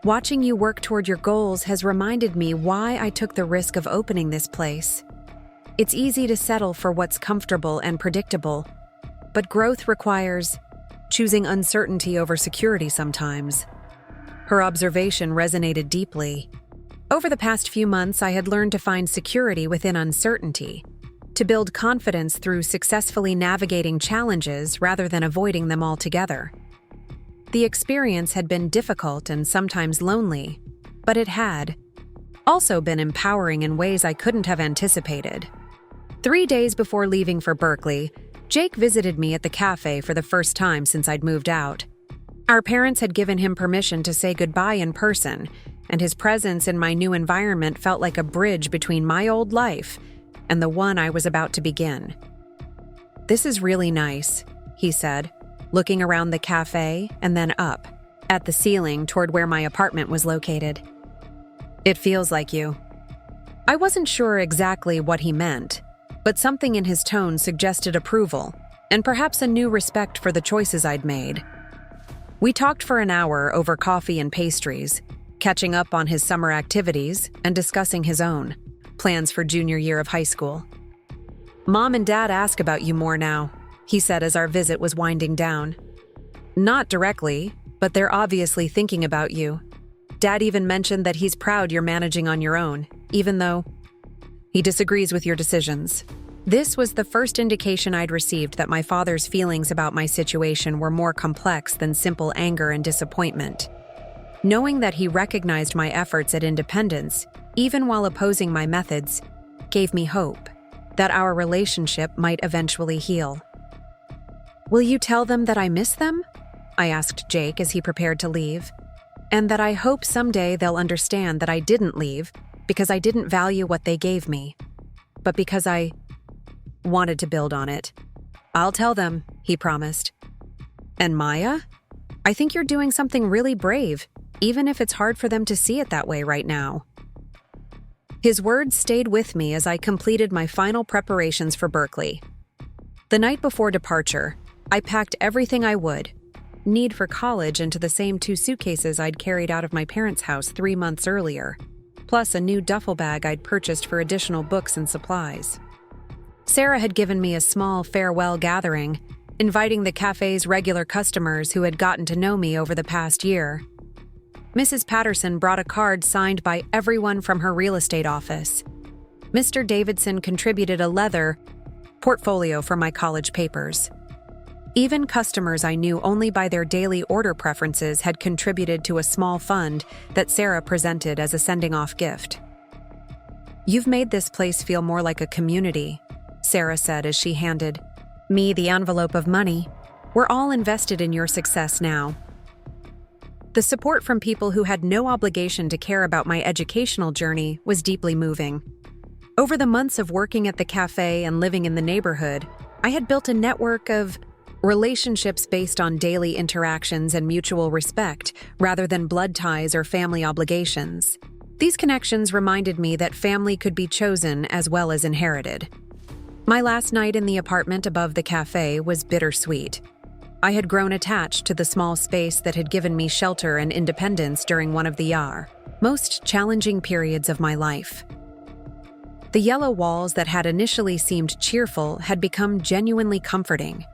watching you work toward your goals has reminded me why I took the risk of opening this place. It's easy to settle for what's comfortable and predictable, but growth requires choosing uncertainty over security sometimes. Her observation resonated deeply. Over the past few months, I had learned to find security within uncertainty, to build confidence through successfully navigating challenges rather than avoiding them altogether. The experience had been difficult and sometimes lonely, but it had also been empowering in ways I couldn't have anticipated. 3 days before leaving for Berkeley, Jake visited me at the cafe for the first time since I'd moved out. Our parents had given him permission to say goodbye in person, and his presence in my new environment felt like a bridge between my old life and the one I was about to begin. "This is really nice," he said, looking around the cafe and then up at the ceiling toward where my apartment was located. "It feels like you." I wasn't sure exactly what he meant, but something in his tone suggested approval and perhaps a new respect for the choices I'd made. We talked for an hour over coffee and pastries, catching up on his summer activities and discussing his own plans for junior year of high school. "Mom and Dad ask about you more now," he said as our visit was winding down. "Not directly, but they're obviously thinking about you. Dad even mentioned that he's proud you're managing on your own, even though he disagrees with your decisions." This was the first indication I'd received that my father's feelings about my situation were more complex than simple anger and disappointment. Knowing that he recognized my efforts at independence, even while opposing my methods, gave me hope that our relationship might eventually heal. "Will you tell them that I miss them?" I asked Jake as he prepared to leave, "and that I hope someday they'll understand that I didn't leave because I didn't value what they gave me, but because I wanted to build on it." "I'll tell them," he promised. "And Maya, I think you're doing something really brave, even if it's hard for them to see it that way right now." His words stayed with me as I completed my final preparations for Berkeley. The night before departure, I packed everything I would need for college into the same 2 suitcases I'd carried out of my parents' house 3 months earlier, plus a new duffel bag I'd purchased for additional books and supplies. Sarah had given me a small farewell gathering, inviting the cafe's regular customers who had gotten to know me over the past year. Mrs. Patterson brought a card signed by everyone from her real estate office. Mr. Davidson contributed a leather portfolio for my college papers. Even customers I knew only by their daily order preferences had contributed to a small fund that Sarah presented as a sending-off gift. "You've made this place feel more like a community," Sarah said as she handed me the envelope of money. "We're all invested in your success now." The support from people who had no obligation to care about my educational journey was deeply moving. Over the months of working at the cafe and living in the neighborhood, I had built a network of relationships based on daily interactions and mutual respect, rather than blood ties or family obligations. These connections reminded me that family could be chosen as well as inherited. My last night in the apartment above the cafe was bittersweet. I had grown attached to the small space that had given me shelter and independence during one of the most challenging periods of my life. The yellow walls that had initially seemed cheerful had become genuinely comforting.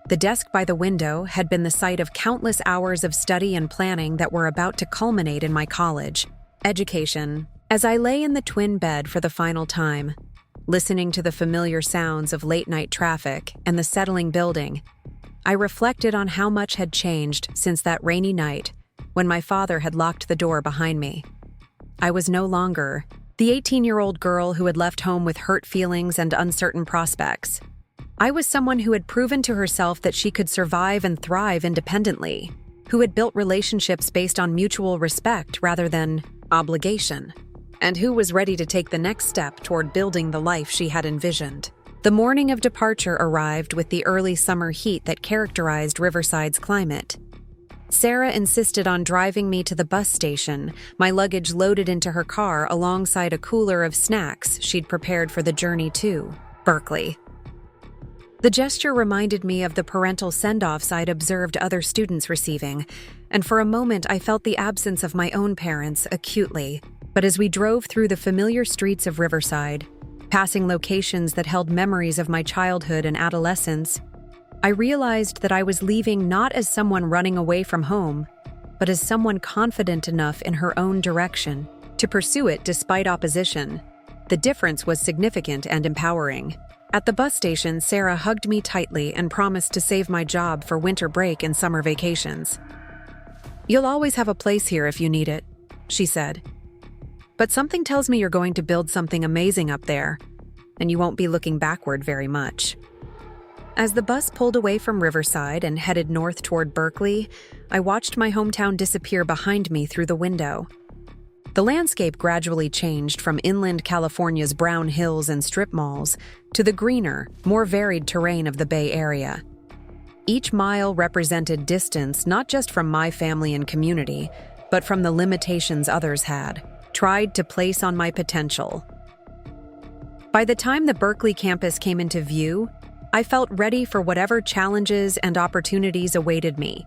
The desk by the window had been the site of countless hours of study and planning that were about to culminate in my college education. As I lay in the twin bed for the final time, listening to the familiar sounds of late-night traffic and the settling building, I reflected on how much had changed since that rainy night when my father had locked the door behind me. I was no longer the 18-year-old girl who had left home with hurt feelings and uncertain prospects. I was someone who had proven to herself that she could survive and thrive independently, who had built relationships based on mutual respect rather than obligation, and who was ready to take the next step toward building the life she had envisioned. The morning of departure arrived with the early summer heat that characterized Riverside's climate. Sarah insisted on driving me to the bus station, my luggage loaded into her car alongside a cooler of snacks she'd prepared for the journey to Berkeley. The gesture reminded me of the parental send-offs I'd observed other students receiving, and for a moment I felt the absence of my own parents acutely. But as we drove through the familiar streets of Riverside, passing locations that held memories of my childhood and adolescence, I realized that I was leaving not as someone running away from home, but as someone confident enough in her own direction to pursue it despite opposition. The difference was significant and empowering. At the bus station, Sarah hugged me tightly and promised to save my job for winter break and summer vacations. "You'll always have a place here if you need it," she said. "But something tells me you're going to build something amazing up there, and you won't be looking backward very much." As the bus pulled away from Riverside and headed north toward Berkeley, I watched my hometown disappear behind me through the window. The landscape gradually changed from inland California's brown hills and strip malls to the greener, more varied terrain of the Bay Area. Each mile represented distance not just from my family and community, but from the limitations others had tried to place on my potential. By the time the Berkeley campus came into view, I felt ready for whatever challenges and opportunities awaited me.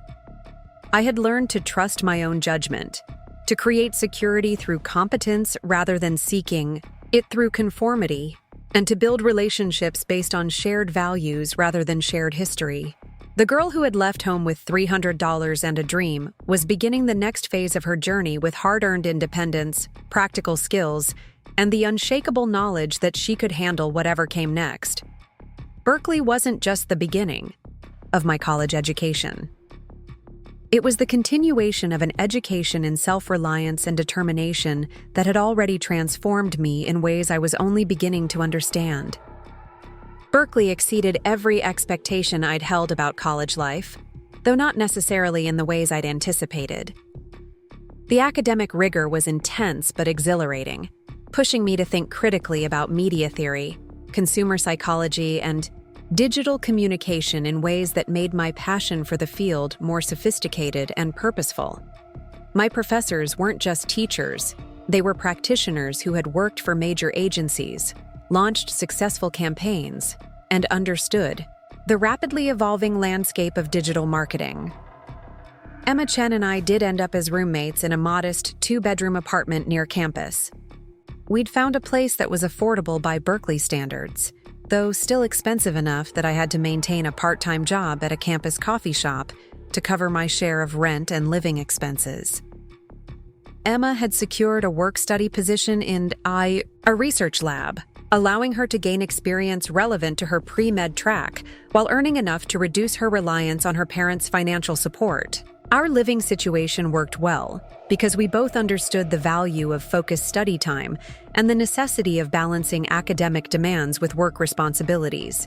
I had learned to trust my own judgment, to create security through competence rather than seeking it through conformity, and to build relationships based on shared values rather than shared history. The girl who had left home with $300 and a dream was beginning the next phase of her journey with hard-earned independence, practical skills, and the unshakable knowledge that she could handle whatever came next. Berkeley wasn't just the beginning of my college education. It was the continuation of an education in self-reliance and determination that had already transformed me in ways I was only beginning to understand. Berkeley exceeded every expectation I'd held about college life, though not necessarily in the ways I'd anticipated. The academic rigor was intense but exhilarating, pushing me to think critically about media theory, consumer psychology, and digital communication in ways that made my passion for the field more sophisticated and purposeful. My professors weren't just teachers, they were practitioners who had worked for major agencies, launched successful campaigns, and understood the rapidly evolving landscape of digital marketing. Emma Chen and I did end up as roommates in a modest two-bedroom apartment near campus. We'd found a place that was affordable by Berkeley standards, though still expensive enough that I had to maintain a part-time job at a campus coffee shop to cover my share of rent and living expenses. Emma had secured a work-study position in a research lab, allowing her to gain experience relevant to her pre-med track while earning enough to reduce her reliance on her parents' financial support. Our living situation worked well because we both understood the value of focused study time and the necessity of balancing academic demands with work responsibilities.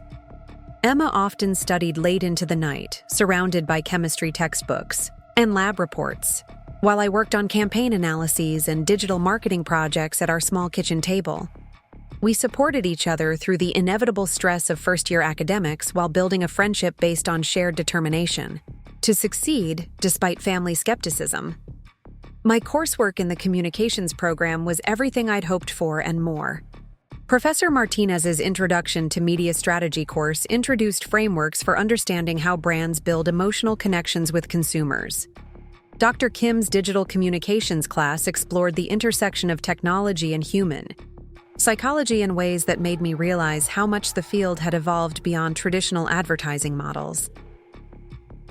Emma often studied late into the night, surrounded by chemistry textbooks and lab reports, while I worked on campaign analyses and digital marketing projects at our small kitchen table. We supported each other through the inevitable stress of first-year academics while building a friendship based on shared determination to succeed despite family skepticism. My coursework in the communications program was everything I'd hoped for and more. Professor Martinez's Introduction to Media Strategy course introduced frameworks for understanding how brands build emotional connections with consumers. Dr. Kim's digital communications class explored the intersection of technology and human psychology in ways that made me realize how much the field had evolved beyond traditional advertising models.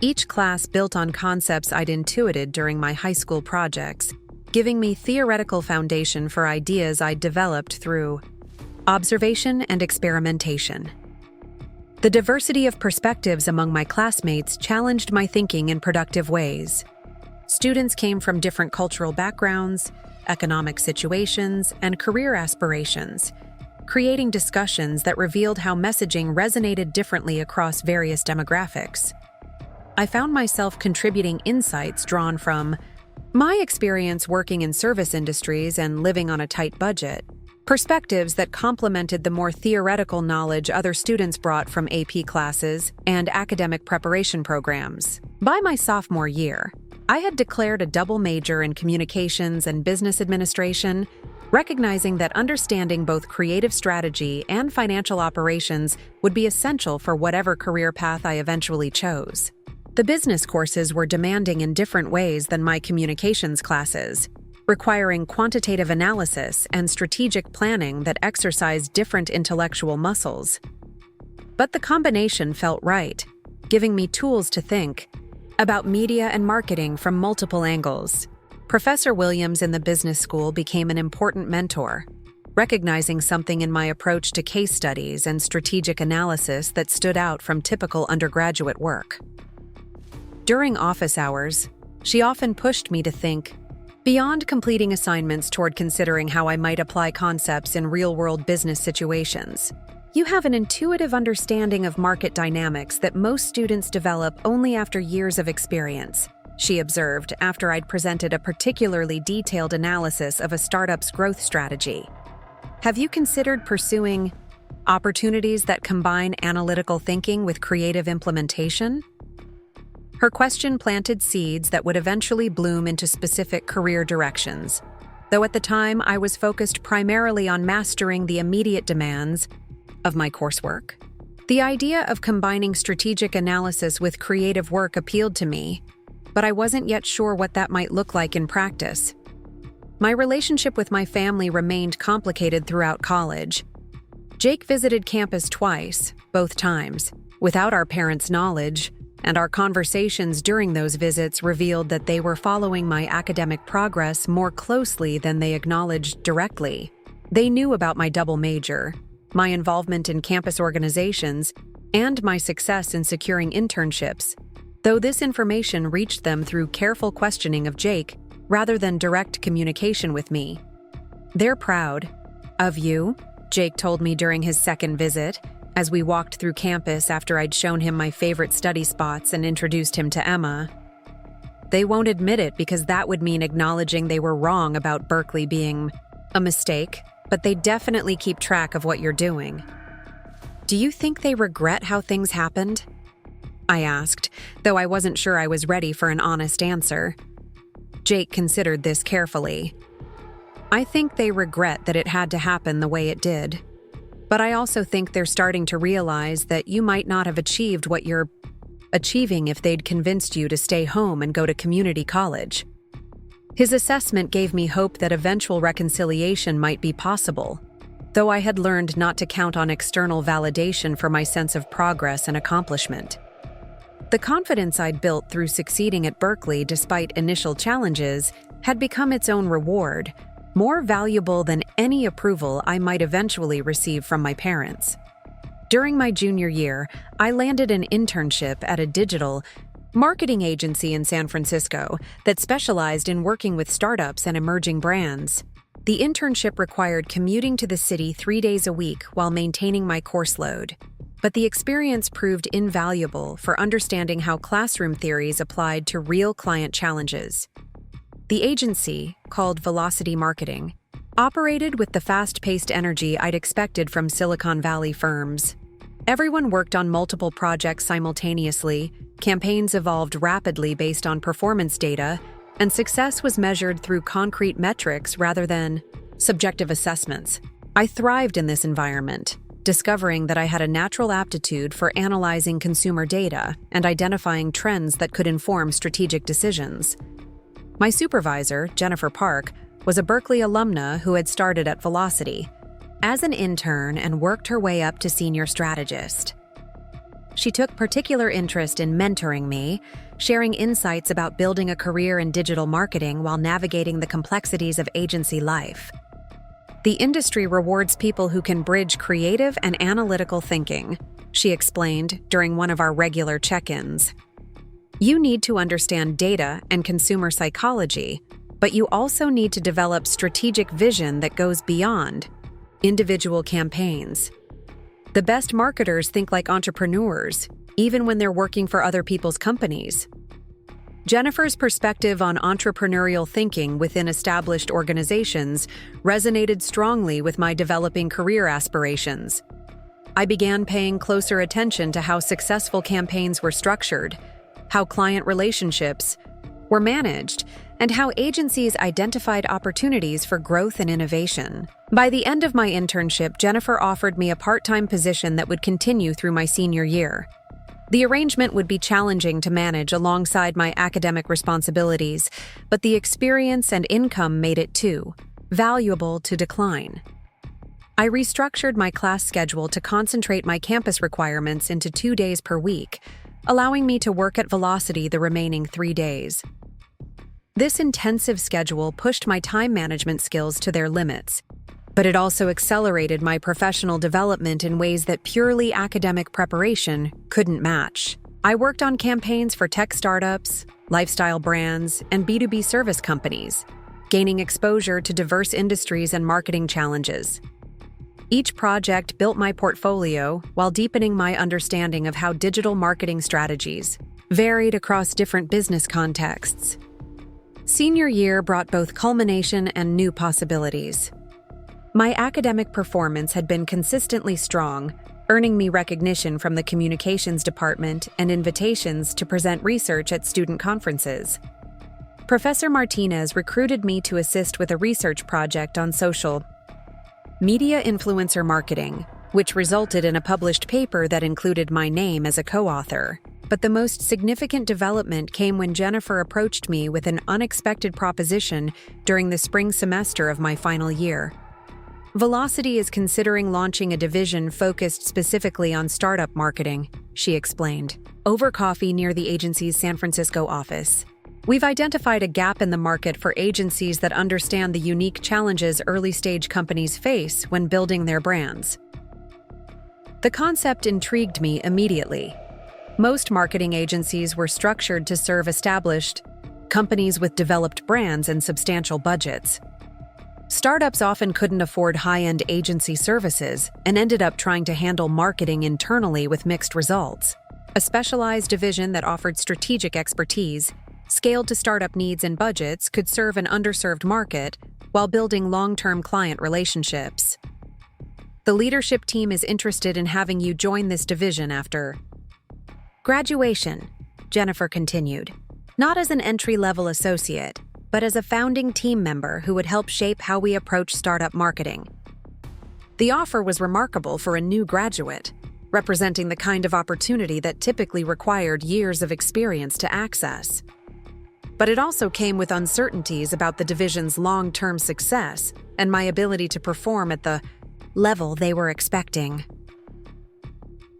Each class built on concepts I'd intuited during my high school projects, giving me theoretical foundation for ideas I'd developed through observation and experimentation. The diversity of perspectives among my classmates challenged my thinking in productive ways. Students came from different cultural backgrounds, economic situations, and career aspirations, creating discussions that revealed how messaging resonated differently across various demographics. I found myself contributing insights drawn from my experience working in service industries and living on a tight budget, perspectives that complemented the more theoretical knowledge other students brought from AP classes and academic preparation programs. By my sophomore year, I had declared a double major in communications and business administration, recognizing that understanding both creative strategy and financial operations would be essential for whatever career path I eventually chose. The business courses were demanding in different ways than my communications classes, requiring quantitative analysis and strategic planning that exercised different intellectual muscles. But the combination felt right, giving me tools to think about media and marketing from multiple angles. Professor Williams in the business school became an important mentor, recognizing something in my approach to case studies and strategic analysis that stood out from typical undergraduate work. During office hours, she often pushed me to think beyond completing assignments toward considering how I might apply concepts in real-world business situations. You have an intuitive understanding of market dynamics that most students develop only after years of experience, she observed after I'd presented a particularly detailed analysis of a startup's growth strategy. Have you considered pursuing opportunities that combine analytical thinking with creative implementation? Her question planted seeds that would eventually bloom into specific career directions, though at the time I was focused primarily on mastering the immediate demands of my coursework. The idea of combining strategic analysis with creative work appealed to me, but I wasn't yet sure what that might look like in practice. My relationship with my family remained complicated throughout college. Jake visited campus twice, both times, without our parents' knowledge, and our conversations during those visits revealed that they were following my academic progress more closely than they acknowledged directly. They knew about my double major, my involvement in campus organizations, and my success in securing internships, though this information reached them through careful questioning of Jake rather than direct communication with me. "They're proud of you," Jake told me during his second visit, as we walked through campus after I'd shown him my favorite study spots and introduced him to Emma. "They won't admit it because that would mean acknowledging they were wrong about Berkeley being a mistake, but they definitely keep track of what you're doing." "Do you think they regret how things happened?" I asked, though I wasn't sure I was ready for an honest answer. Jake considered this carefully. "I think they regret that it had to happen the way it did. But I also think they're starting to realize that you might not have achieved what you're achieving if they'd convinced you to stay home and go to community college." His assessment gave me hope that eventual reconciliation might be possible, though I had learned not to count on external validation for my sense of progress and accomplishment. The confidence I'd built through succeeding at Berkeley despite initial challenges had become its own reward, more valuable than any approval I might eventually receive from my parents. During my junior year, I landed an internship at a digital marketing agency in San Francisco that specialized in working with startups and emerging brands. The internship required commuting to the city 3 days a week while maintaining my course load. But the experience proved invaluable for understanding how classroom theories applied to real client challenges. The agency, called Velocity Marketing, operated with the fast-paced energy I'd expected from Silicon Valley firms. Everyone worked on multiple projects simultaneously, campaigns evolved rapidly based on performance data, and success was measured through concrete metrics rather than subjective assessments. I thrived in this environment, discovering that I had a natural aptitude for analyzing consumer data and identifying trends that could inform strategic decisions. My supervisor, Jennifer Park, was a Berkeley alumna who had started at Velocity as an intern and worked her way up to senior strategist. She took particular interest in mentoring me, sharing insights about building a career in digital marketing while navigating the complexities of agency life. The industry rewards people who can bridge creative and analytical thinking, she explained during one of our regular check-ins. You need to understand data and consumer psychology, but you also need to develop strategic vision that goes beyond individual campaigns. The best marketers think like entrepreneurs, even when they're working for other people's companies. Jennifer's perspective on entrepreneurial thinking within established organizations resonated strongly with my developing career aspirations. I began paying closer attention to how successful campaigns were structured, how client relationships were managed, and how agencies identified opportunities for growth and innovation. By the end of my internship, Jennifer offered me a part-time position that would continue through my senior year. The arrangement would be challenging to manage alongside my academic responsibilities, but the experience and income made it too valuable to decline. I restructured my class schedule to concentrate my campus requirements into 2 days per week, allowing me to work at Velocity the remaining 3 days. This intensive schedule pushed my time management skills to their limits, but it also accelerated my professional development in ways that purely academic preparation couldn't match. I worked on campaigns for tech startups, lifestyle brands, and B2B service companies, gaining exposure to diverse industries and marketing challenges. Each project built my portfolio while deepening my understanding of how digital marketing strategies varied across different business contexts. Senior year brought both culmination and new possibilities. My academic performance had been consistently strong, earning me recognition from the communications department and invitations to present research at student conferences. Professor Martinez recruited me to assist with a research project on social media influencer marketing, which resulted in a published paper that included my name as a co-author. But the most significant development came when Jennifer approached me with an unexpected proposition during the spring semester of my final year. Velocity is considering launching a division focused specifically on startup marketing, she explained, over coffee near the agency's San Francisco office. We've identified a gap in the market for agencies that understand the unique challenges early-stage companies face when building their brands. The concept intrigued me immediately. Most marketing agencies were structured to serve established companies with developed brands and substantial budgets. Startups often couldn't afford high-end agency services and ended up trying to handle marketing internally with mixed results. A specialized division that offered strategic expertise, scaled to startup needs and budgets, could serve an underserved market while building long-term client relationships. The leadership team is interested in having you join this division after graduation, Jennifer continued, not as an entry-level associate, but as a founding team member who would help shape how we approach startup marketing. The offer was remarkable for a new graduate, representing the kind of opportunity that typically required years of experience to access. But it also came with uncertainties about the division's long-term success and my ability to perform at the level they were expecting.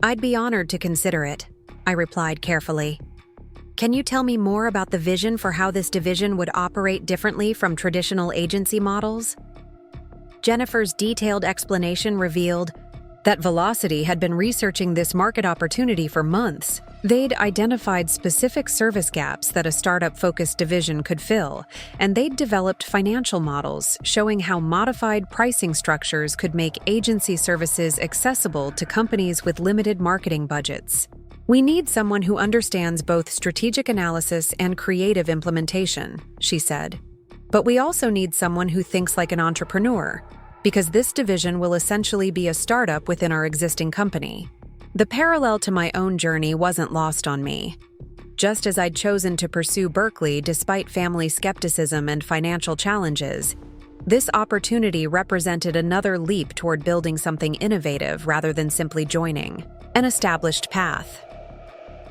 I'd be honored to consider it, I replied carefully. Can you tell me more about the vision for how this division would operate differently from traditional agency models? Jennifer's detailed explanation revealed that Velocity had been researching this market opportunity for months. They'd identified specific service gaps that a startup-focused division could fill, and they'd developed financial models showing how modified pricing structures could make agency services accessible to companies with limited marketing budgets. "We need someone who understands both strategic analysis and creative implementation," she said. "But we also need someone who thinks like an entrepreneur, because this division will essentially be a startup within our existing company." The parallel to my own journey wasn't lost on me. Just as I'd chosen to pursue Berkeley despite family skepticism and financial challenges, this opportunity represented another leap toward building something innovative rather than simply joining an established path.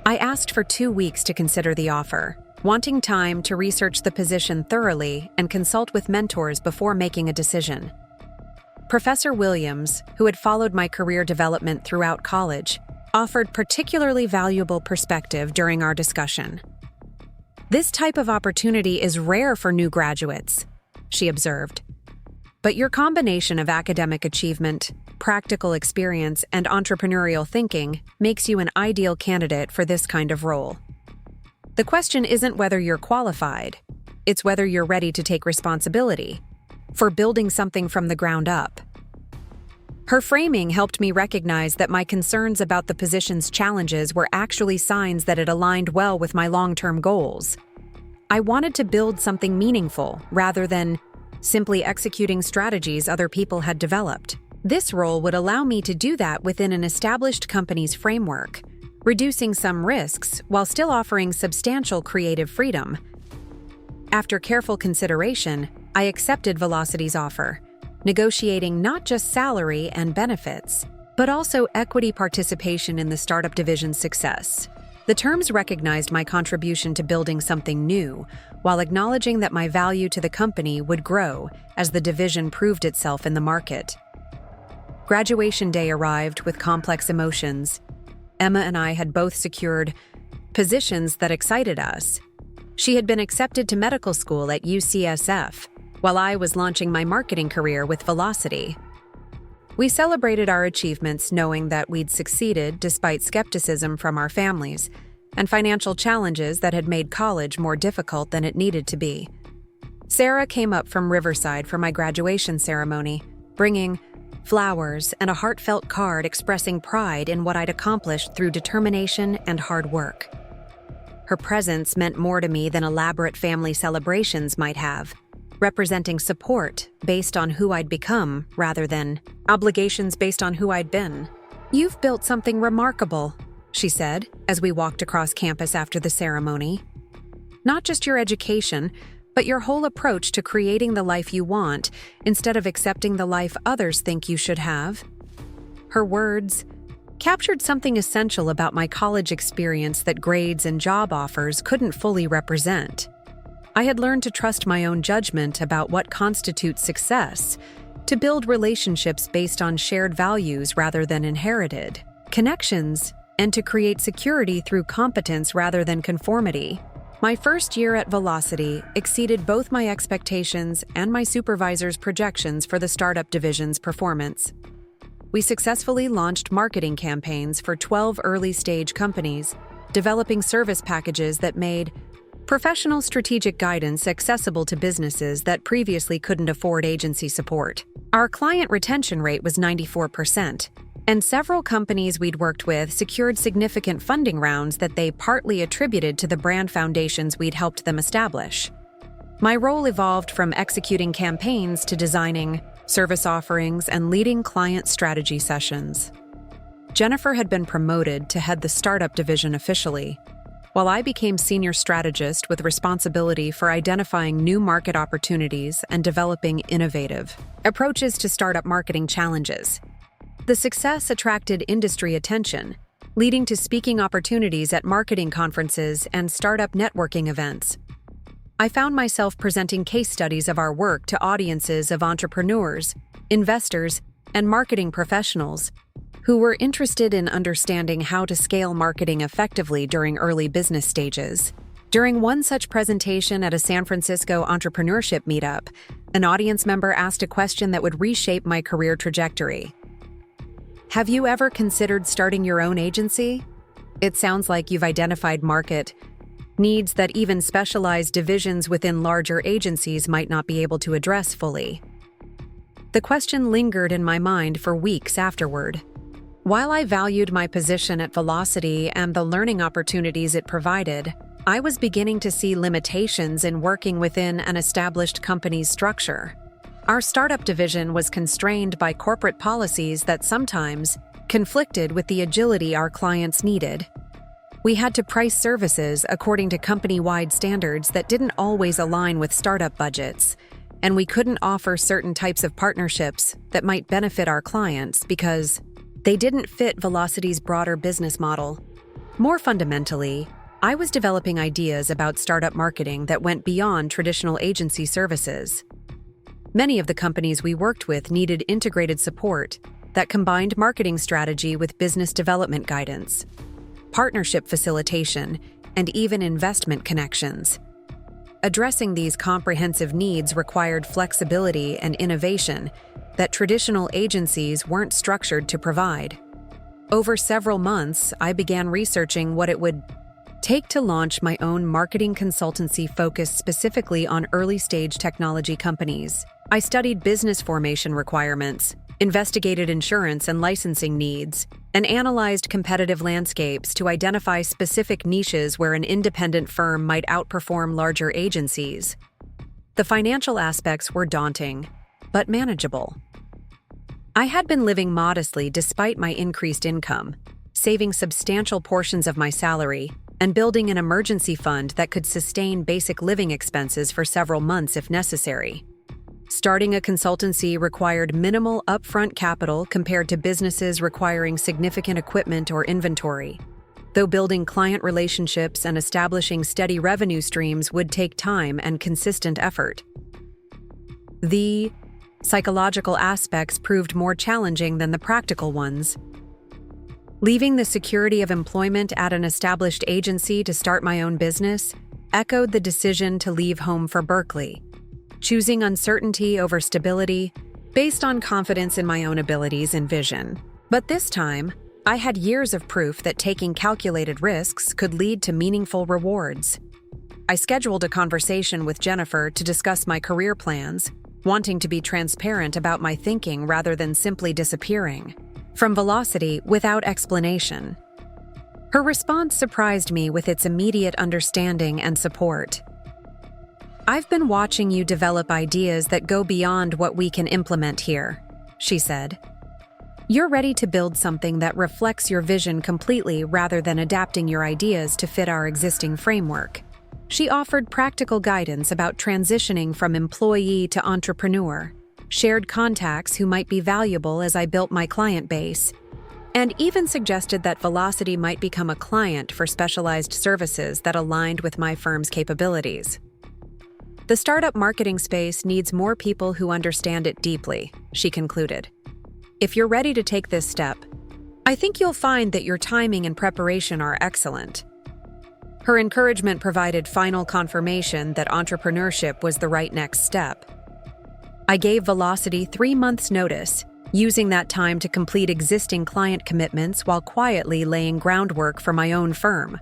I asked for 2 weeks to consider the offer, wanting time to research the position thoroughly and consult with mentors before making a decision. Professor Williams, who had followed my career development throughout college, offered particularly valuable perspective during our discussion. "This type of opportunity is rare for new graduates," she observed. "But your combination of academic achievement, practical experience, and entrepreneurial thinking makes you an ideal candidate for this kind of role. The question isn't whether you're qualified, it's whether you're ready to take responsibility for building something from the ground up." Her framing helped me recognize that my concerns about the position's challenges were actually signs that it aligned well with my long-term goals. I wanted to build something meaningful rather than simply executing strategies other people had developed. This role would allow me to do that within an established company's framework, reducing some risks while still offering substantial creative freedom. After careful consideration, I accepted Velocity's offer, negotiating not just salary and benefits, but also equity participation in the startup division's success. The terms recognized my contribution to building something new, while acknowledging that my value to the company would grow as the division proved itself in the market. Graduation day arrived with complex emotions. Emma and I had both secured positions that excited us. She had been accepted to medical school at UCSF, while I was launching my marketing career with Velocity. We celebrated our achievements knowing that we'd succeeded despite skepticism from our families and financial challenges that had made college more difficult than it needed to be. Sarah came up from Riverside for my graduation ceremony, bringing flowers and a heartfelt card expressing pride in what I'd accomplished through determination and hard work. Her presence meant more to me than elaborate family celebrations might have, representing support based on who I'd become rather than obligations based on who I'd been. "You've built something remarkable," she said as we walked across campus after the ceremony. "Not just your education, but your whole approach to creating the life you want instead of accepting the life others think you should have." Her words captured something essential about my college experience that grades and job offers couldn't fully represent. I had learned to trust my own judgment about what constitutes success, to build relationships based on shared values rather than inherited connections, and to create security through competence rather than conformity. My first year at Velocity exceeded both my expectations and my supervisor's projections for the startup division's performance. We successfully launched marketing campaigns for 12 early-stage companies, developing service packages that made professional strategic guidance accessible to businesses that previously couldn't afford agency support. Our client retention rate was 94%, and several companies we'd worked with secured significant funding rounds that they partly attributed to the brand foundations we'd helped them establish. My role evolved from executing campaigns to designing service offerings and leading client strategy sessions. Jennifer had been promoted to head the startup division officially, while I became senior strategist with responsibility for identifying new market opportunities and developing innovative approaches to startup marketing challenges. The success attracted industry attention, leading to speaking opportunities at marketing conferences and startup networking events. I found myself presenting case studies of our work to audiences of entrepreneurs, investors, and marketing professionals who were interested in understanding how to scale marketing effectively during early business stages. During one such presentation at a San Francisco entrepreneurship meetup, an audience member asked a question that would reshape my career trajectory. Have you ever considered starting your own agency? It sounds like you've identified market needs that even specialized divisions within larger agencies might not be able to address fully. The question lingered in my mind for weeks afterward. While I valued my position at Velocity and the learning opportunities it provided, I was beginning to see limitations in working within an established company's structure. Our startup division was constrained by corporate policies that sometimes conflicted with the agility our clients needed. We had to price services according to company-wide standards that didn't always align with startup budgets, and we couldn't offer certain types of partnerships that might benefit our clients because they didn't fit Velocity's broader business model. More fundamentally, I was developing ideas about startup marketing that went beyond traditional agency services. Many of the companies we worked with needed integrated support that combined marketing strategy with business development guidance, partnership facilitation, and even investment connections. Addressing these comprehensive needs required flexibility and innovation that traditional agencies weren't structured to provide. Over several months, I began researching what it would take to launch my own marketing consultancy focused specifically on early-stage technology companies. I studied business formation requirements, investigated insurance and licensing needs, and analyzed competitive landscapes to identify specific niches where an independent firm might outperform larger agencies. The financial aspects were daunting, but manageable. I had been living modestly despite my increased income, saving substantial portions of my salary, and building an emergency fund that could sustain basic living expenses for several months if necessary. Starting a consultancy required minimal upfront capital compared to businesses requiring significant equipment or inventory, though building client relationships and establishing steady revenue streams would take time and consistent effort. The psychological aspects proved more challenging than the practical ones. Leaving the security of employment at an established agency to start my own business echoed the decision to leave home for Berkeley, choosing uncertainty over stability based on confidence in my own abilities and vision. But this time, I had years of proof that taking calculated risks could lead to meaningful rewards. I scheduled a conversation with Jennifer to discuss my career plans, wanting to be transparent about my thinking rather than simply disappearing from Velocity without explanation. Her response surprised me with its immediate understanding and support. "I've been watching you develop ideas that go beyond what we can implement here," she said. "You're ready to build something that reflects your vision completely rather than adapting your ideas to fit our existing framework." She offered practical guidance about transitioning from employee to entrepreneur, shared contacts who might be valuable as I built my client base, and even suggested that Velocity might become a client for specialized services that aligned with my firm's capabilities. "The startup marketing space needs more people who understand it deeply," she concluded. "If you're ready to take this step, I think you'll find that your timing and preparation are excellent." Her encouragement provided final confirmation that entrepreneurship was the right next step. I gave Velocity 3 months' notice, using that time to complete existing client commitments while quietly laying groundwork for my own firm.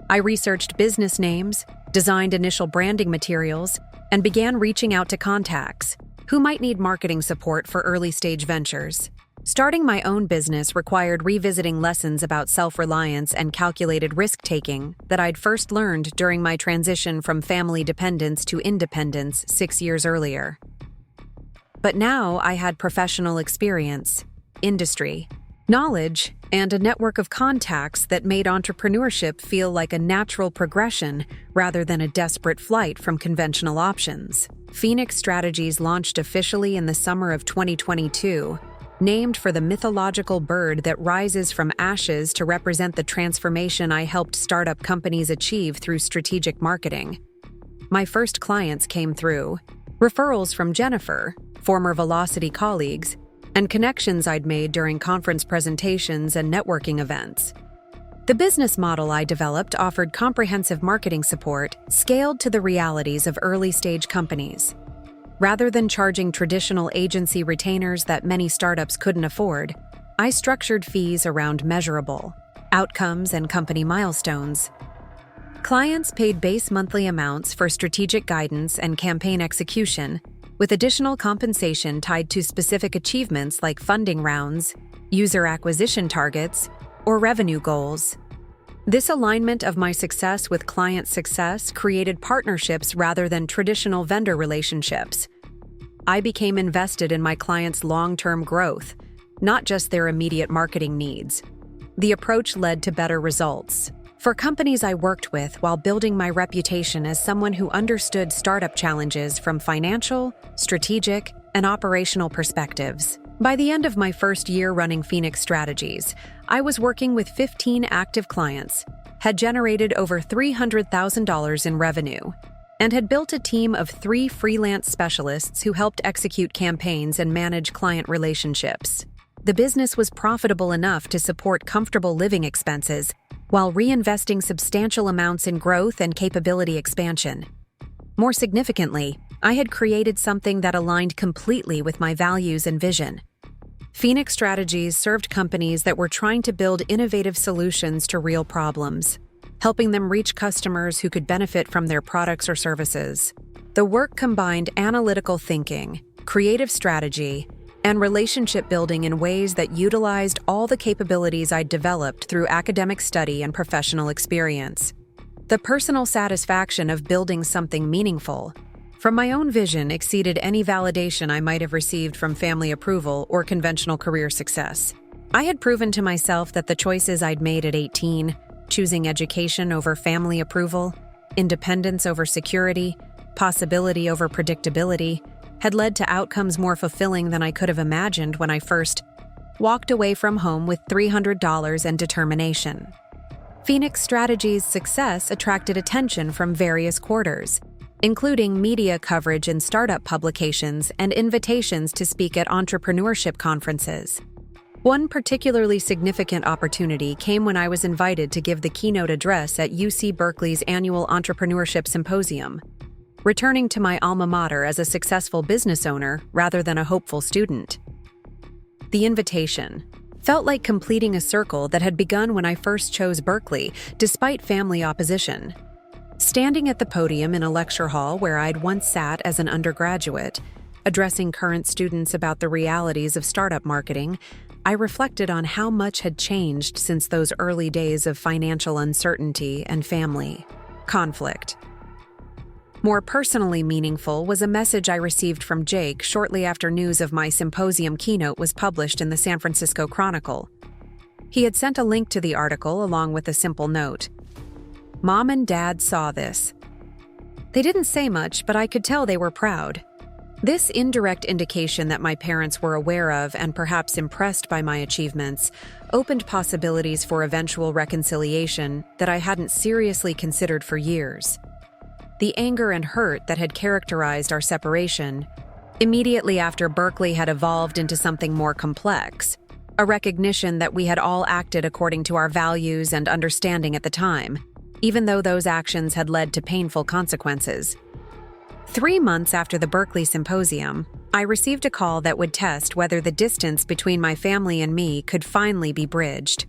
I researched business names, designed initial branding materials, and began reaching out to contacts who might need marketing support for early-stage ventures. Starting my own business required revisiting lessons about self-reliance and calculated risk-taking that I'd first learned during my transition from family dependence to independence 6 years earlier. But now I had professional experience, industry, knowledge, and a network of contacts that made entrepreneurship feel like a natural progression rather than a desperate flight from conventional options. Phoenix Strategies launched officially in the summer of 2022, named for the mythological bird that rises from ashes to represent the transformation I helped startup companies achieve through strategic marketing. My first clients came through referrals from Jennifer, former Velocity colleagues, and connections I'd made during conference presentations and networking events. The business model I developed offered comprehensive marketing support scaled to the realities of early-stage companies. Rather than charging traditional agency retainers that many startups couldn't afford, I structured fees around measurable outcomes and company milestones. Clients paid base monthly amounts for strategic guidance and campaign execution, with additional compensation tied to specific achievements like funding rounds, user acquisition targets, or revenue goals. This alignment of my success with client success created partnerships rather than traditional vendor relationships. I became invested in my clients' long-term growth, not just their immediate marketing needs. The approach led to better results for companies I worked with while building my reputation as someone who understood startup challenges from financial, strategic, and operational perspectives. By the end of my first year running Phoenix Strategies, I was working with 15 active clients, had generated over $300,000 in revenue, and had built a team of 3 freelance specialists who helped execute campaigns and manage client relationships. The business was profitable enough to support comfortable living expenses while reinvesting substantial amounts in growth and capability expansion. More significantly, I had created something that aligned completely with my values and vision. Phoenix Strategies served companies that were trying to build innovative solutions to real problems, helping them reach customers who could benefit from their products or services. The work combined analytical thinking, creative strategy, and relationship building in ways that utilized all the capabilities I'd developed through academic study and professional experience. The personal satisfaction of building something meaningful from my own vision exceeded any validation I might have received from family approval or conventional career success. I had proven to myself that the choices I'd made at 18, choosing education over family approval, independence over security, possibility over predictability, had led to outcomes more fulfilling than I could have imagined when I first walked away from home with $300 and determination. Phoenix Strategies' success attracted attention from various quarters, including media coverage in startup publications and invitations to speak at entrepreneurship conferences. One particularly significant opportunity came when I was invited to give the keynote address at UC Berkeley's annual Entrepreneurship Symposium, returning to my alma mater as a successful business owner rather than a hopeful student. The invitation felt like completing a circle that had begun when I first chose Berkeley, despite family opposition. Standing at the podium in a lecture hall where I'd once sat as an undergraduate, addressing current students about the realities of startup marketing, I reflected on how much had changed since those early days of financial uncertainty and family conflict. More personally meaningful was a message I received from Jake shortly after news of my symposium keynote was published in the San Francisco Chronicle. He had sent a link to the article along with a simple note. Mom and Dad saw this. They didn't say much, but I could tell they were proud. This indirect indication that my parents were aware of and perhaps impressed by my achievements opened possibilities for eventual reconciliation that I hadn't seriously considered for years. The anger and hurt that had characterized our separation, immediately after Berkeley had evolved into something more complex, a recognition that we had all acted according to our values and understanding at the time, even though those actions had led to painful consequences. 3 months after the Berkeley Symposium, I received a call that would test whether the distance between my family and me could finally be bridged.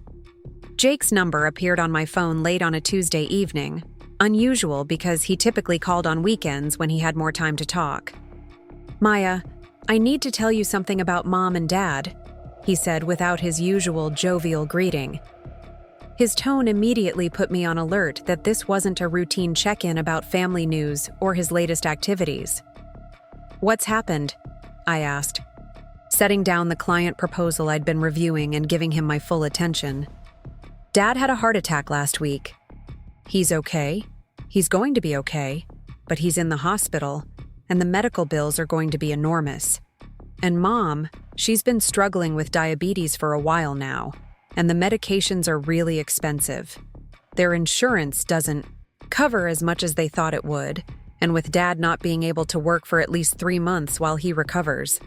Jake's number appeared on my phone late on a Tuesday evening, unusual because he typically called on weekends when he had more time to talk. "Maya, I need to tell you something about Mom and Dad," he said without his usual jovial greeting. His tone immediately put me on alert that this wasn't a routine check-in about family news or his latest activities. "What's happened?" I asked, setting down the client proposal I'd been reviewing and giving him my full attention. "Dad had a heart attack last week. He's okay. He's going to be okay, but he's in the hospital, and the medical bills are going to be enormous. And Mom, she's been struggling with diabetes for a while now, and the medications are really expensive. Their insurance doesn't cover as much as they thought it would, and with Dad not being able to work for at least 3 months while he recovers."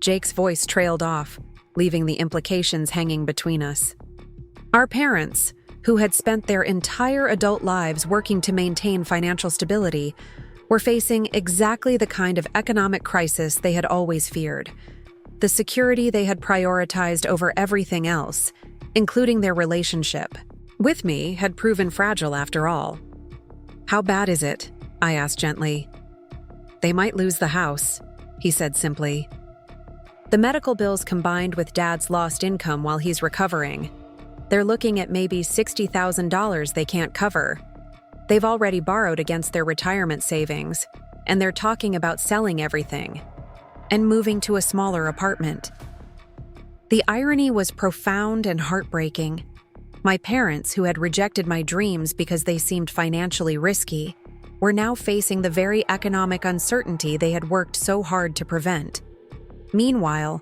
Jake's voice trailed off, leaving the implications hanging between us. Our parents, who had spent their entire adult lives working to maintain financial stability, were facing exactly the kind of economic crisis they had always feared. The security they had prioritized over everything else, including their relationship with me, had proven fragile after all. "How bad is it?" I asked gently. "They might lose the house," he said simply. "The medical bills combined with Dad's lost income while he's recovering. They're looking at maybe $60,000 they can't cover. They've already borrowed against their retirement savings, and they're talking about selling everything and moving to a smaller apartment." The irony was profound and heartbreaking. My parents, who had rejected my dreams because they seemed financially risky, were now facing the very economic uncertainty they had worked so hard to prevent. Meanwhile,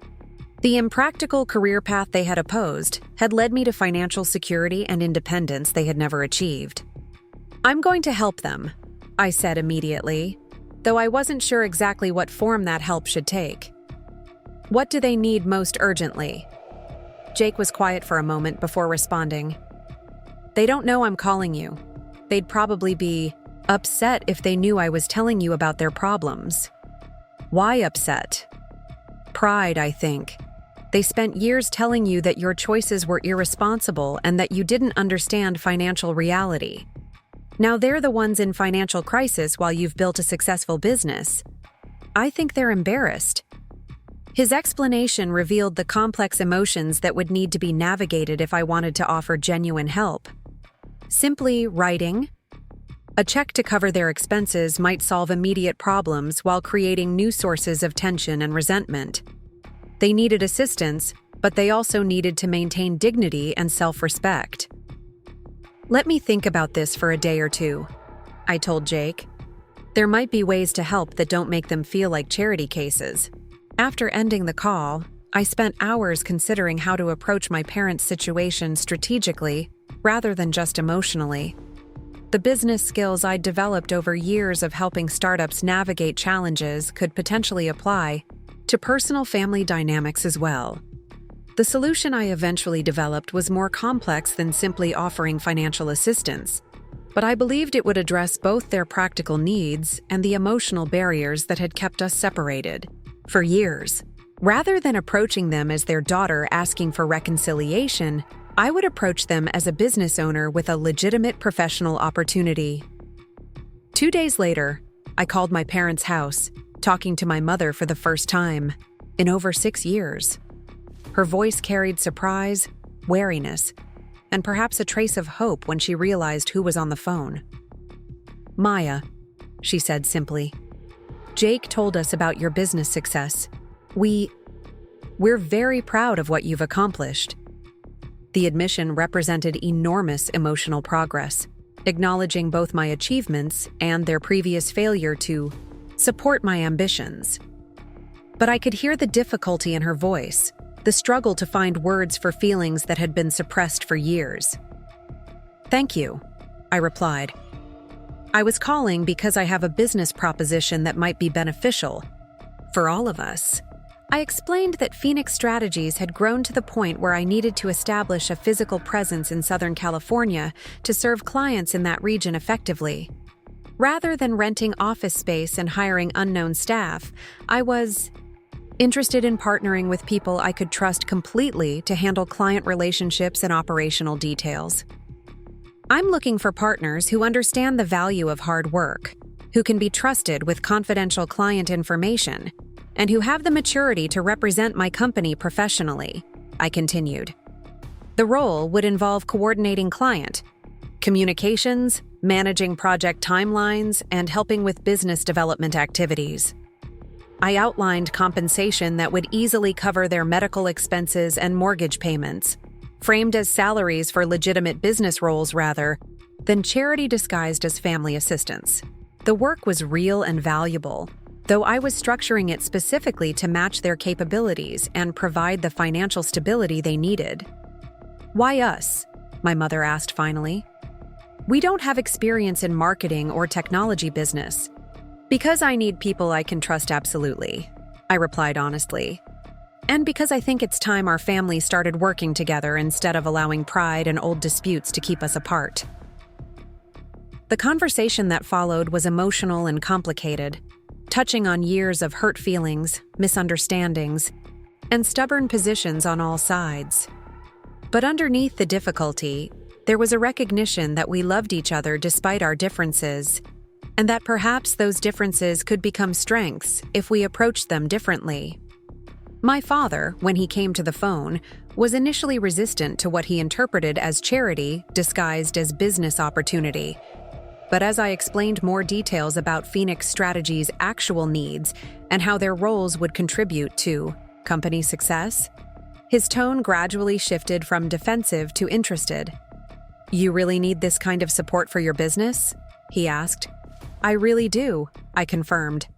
the impractical career path they had opposed had led me to financial security and independence they had never achieved. "I'm going to help them," I said immediately, though I wasn't sure exactly what form that help should take. "What do they need most urgently?" Jake was quiet for a moment before responding. "They don't know I'm calling you. They'd probably be upset if they knew I was telling you about their problems." "Why upset?" "Pride, I think. They spent years telling you that your choices were irresponsible and that you didn't understand financial reality. Now they're the ones in financial crisis while you've built a successful business. I think they're embarrassed." His explanation revealed the complex emotions that would need to be navigated if I wanted to offer genuine help. Simply writing a check to cover their expenses might solve immediate problems while creating new sources of tension and resentment. They needed assistance, but they also needed to maintain dignity and self-respect. "Let me think about this for a day or two," I told Jake. "There might be ways to help that don't make them feel like charity cases." After ending the call, I spent hours considering how to approach my parents' situation strategically rather than just emotionally. The business skills I'd developed over years of helping startups navigate challenges could potentially apply to personal family dynamics as well. The solution I eventually developed was more complex than simply offering financial assistance, but I believed it would address both their practical needs and the emotional barriers that had kept us separated for years. Rather than approaching them as their daughter asking for reconciliation, I would approach them as a business owner with a legitimate professional opportunity. 2 days later, I called my parents' house, talking to my mother for the first time in over 6 years. Her voice carried surprise, wariness, and perhaps a trace of hope when she realized who was on the phone. "Maya," she said simply, "Jake told us about your business success. We're very proud of what you've accomplished." The admission represented enormous emotional progress, acknowledging both my achievements and their previous failure to support my ambitions. But I could hear the difficulty in her voice, the struggle to find words for feelings that had been suppressed for years. "Thank you," I replied. "I was calling because I have a business proposition that might be beneficial for all of us." I explained that Phoenix Strategies had grown to the point where I needed to establish a physical presence in Southern California to serve clients in that region effectively. Rather than renting office space and hiring unknown staff, I was interested in partnering with people I could trust completely to handle client relationships and operational details. "I'm looking for partners who understand the value of hard work, who can be trusted with confidential client information, and who have the maturity to represent my company professionally," I continued. The role would involve coordinating client communications, managing project timelines, and helping with business development activities. I outlined compensation that would easily cover their medical expenses and mortgage payments, framed as salaries for legitimate business roles rather than charity disguised as family assistance. The work was real and valuable, though I was structuring it specifically to match their capabilities and provide the financial stability they needed. "Why us?" my mother asked finally. "We don't have experience in marketing or technology business." "Because I need people I can trust absolutely," I replied honestly. And because I think it's time our family started working together instead of allowing pride and old disputes to keep us apart. The conversation that followed was emotional and complicated, touching on years of hurt feelings, misunderstandings, and stubborn positions on all sides. But underneath the difficulty, there was a recognition that we loved each other despite our differences, and that perhaps those differences could become strengths if we approached them differently. My father, when he came to the phone, was initially resistant to what he interpreted as charity disguised as business opportunity. But as I explained more details about Phoenix Strategy's actual needs and how their roles would contribute to company success, his tone gradually shifted from defensive to interested. "You really need this kind of support for your business?" he asked. "I really do," I confirmed.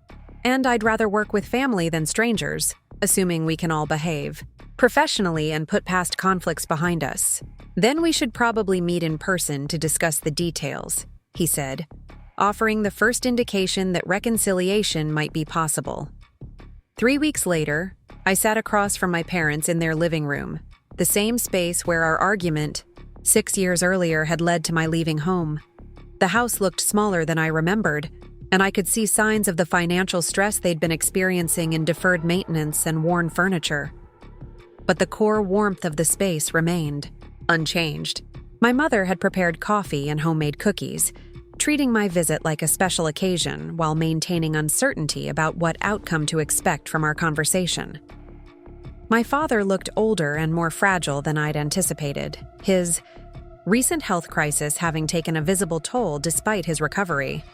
"And I'd rather work with family than strangers, assuming we can all behave professionally and put past conflicts behind us. Then we should probably meet in person to discuss the details," he said, offering the first indication that reconciliation might be possible. 3 weeks later, I sat across from my parents in their living room, the same space where our argument 6 years earlier had led to my leaving home. The house looked smaller than I remembered, and I could see signs of the financial stress they'd been experiencing in deferred maintenance and worn furniture. But the core warmth of the space remained, unchanged. My mother had prepared coffee and homemade cookies, treating my visit like a special occasion while maintaining uncertainty about what outcome to expect from our conversation. My father looked older and more fragile than I'd anticipated, his recent health crisis having taken a visible toll despite his recovery.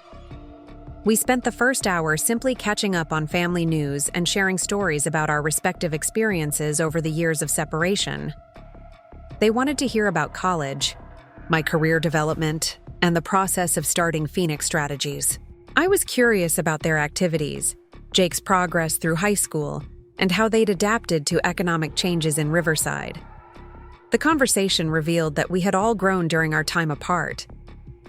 We spent the first hour simply catching up on family news and sharing stories about our respective experiences over the years of separation. They wanted to hear about college, my career development, and the process of starting Phoenix Strategies. I was curious about their activities, Jake's progress through high school, and how they'd adapted to economic changes in Riverside. The conversation revealed that we had all grown during our time apart.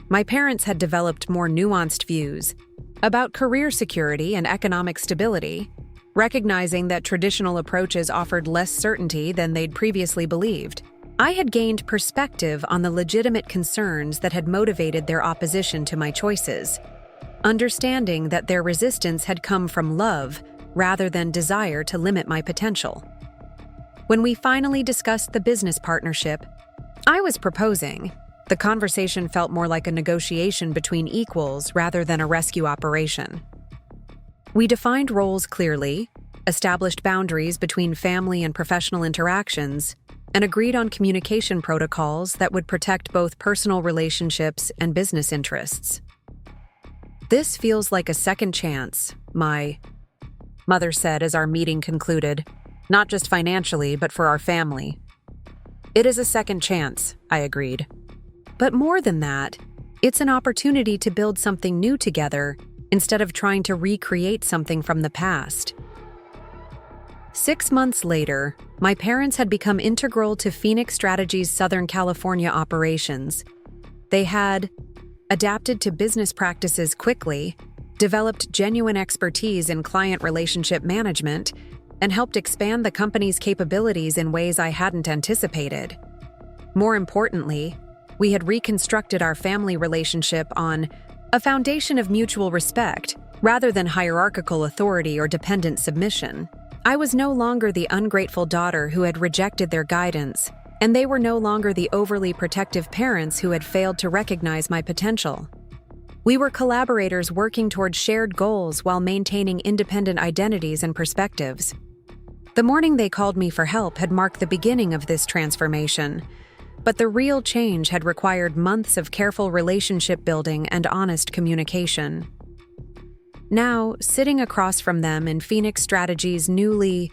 My parents had developed more nuanced views about career security and economic stability, recognizing that traditional approaches offered less certainty than they'd previously believed. I had gained perspective on the legitimate concerns that had motivated their opposition to my choices, understanding that their resistance had come from love rather than desire to limit my potential. When we finally discussed the business partnership I was proposing, the conversation felt more like a negotiation between equals rather than a rescue operation. We defined roles clearly, established boundaries between family and professional interactions, and agreed on communication protocols that would protect both personal relationships and business interests. "This feels like a second chance," my mother said as our meeting concluded, "not just financially, but for our family." "It is a second chance," I agreed. "But more than that, it's an opportunity to build something new together instead of trying to recreate something from the past." 6 months later, my parents had become integral to Phoenix Strategy's Southern California operations. They had adapted to business practices quickly, developed genuine expertise in client relationship management, and helped expand the company's capabilities in ways I hadn't anticipated. More importantly, we had reconstructed our family relationship on a foundation of mutual respect rather than hierarchical authority or dependent submission. I was no longer the ungrateful daughter who had rejected their guidance, and they were no longer the overly protective parents who had failed to recognize my potential. We were collaborators working toward shared goals while maintaining independent identities and perspectives. The morning they called me for help had marked the beginning of this transformation, but the real change had required months of careful relationship building and honest communication. Now, sitting across from them in Phoenix Strategy's newly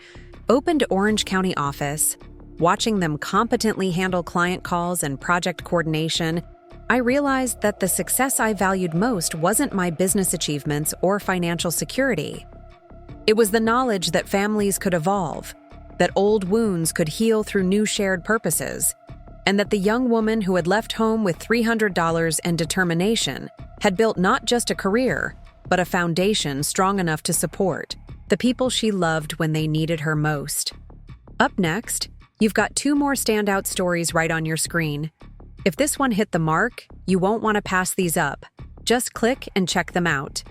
opened Orange County office, watching them competently handle client calls and project coordination, I realized that the success I valued most wasn't my business achievements or financial security. It was the knowledge that families could evolve, that old wounds could heal through new shared purposes, and that the young woman who had left home with $300 and determination had built not just a career, but a foundation strong enough to support the people she loved when they needed her most. Up next, you've got two more standout stories right on your screen. If this one hit the mark, you won't want to pass these up. Just click and check them out.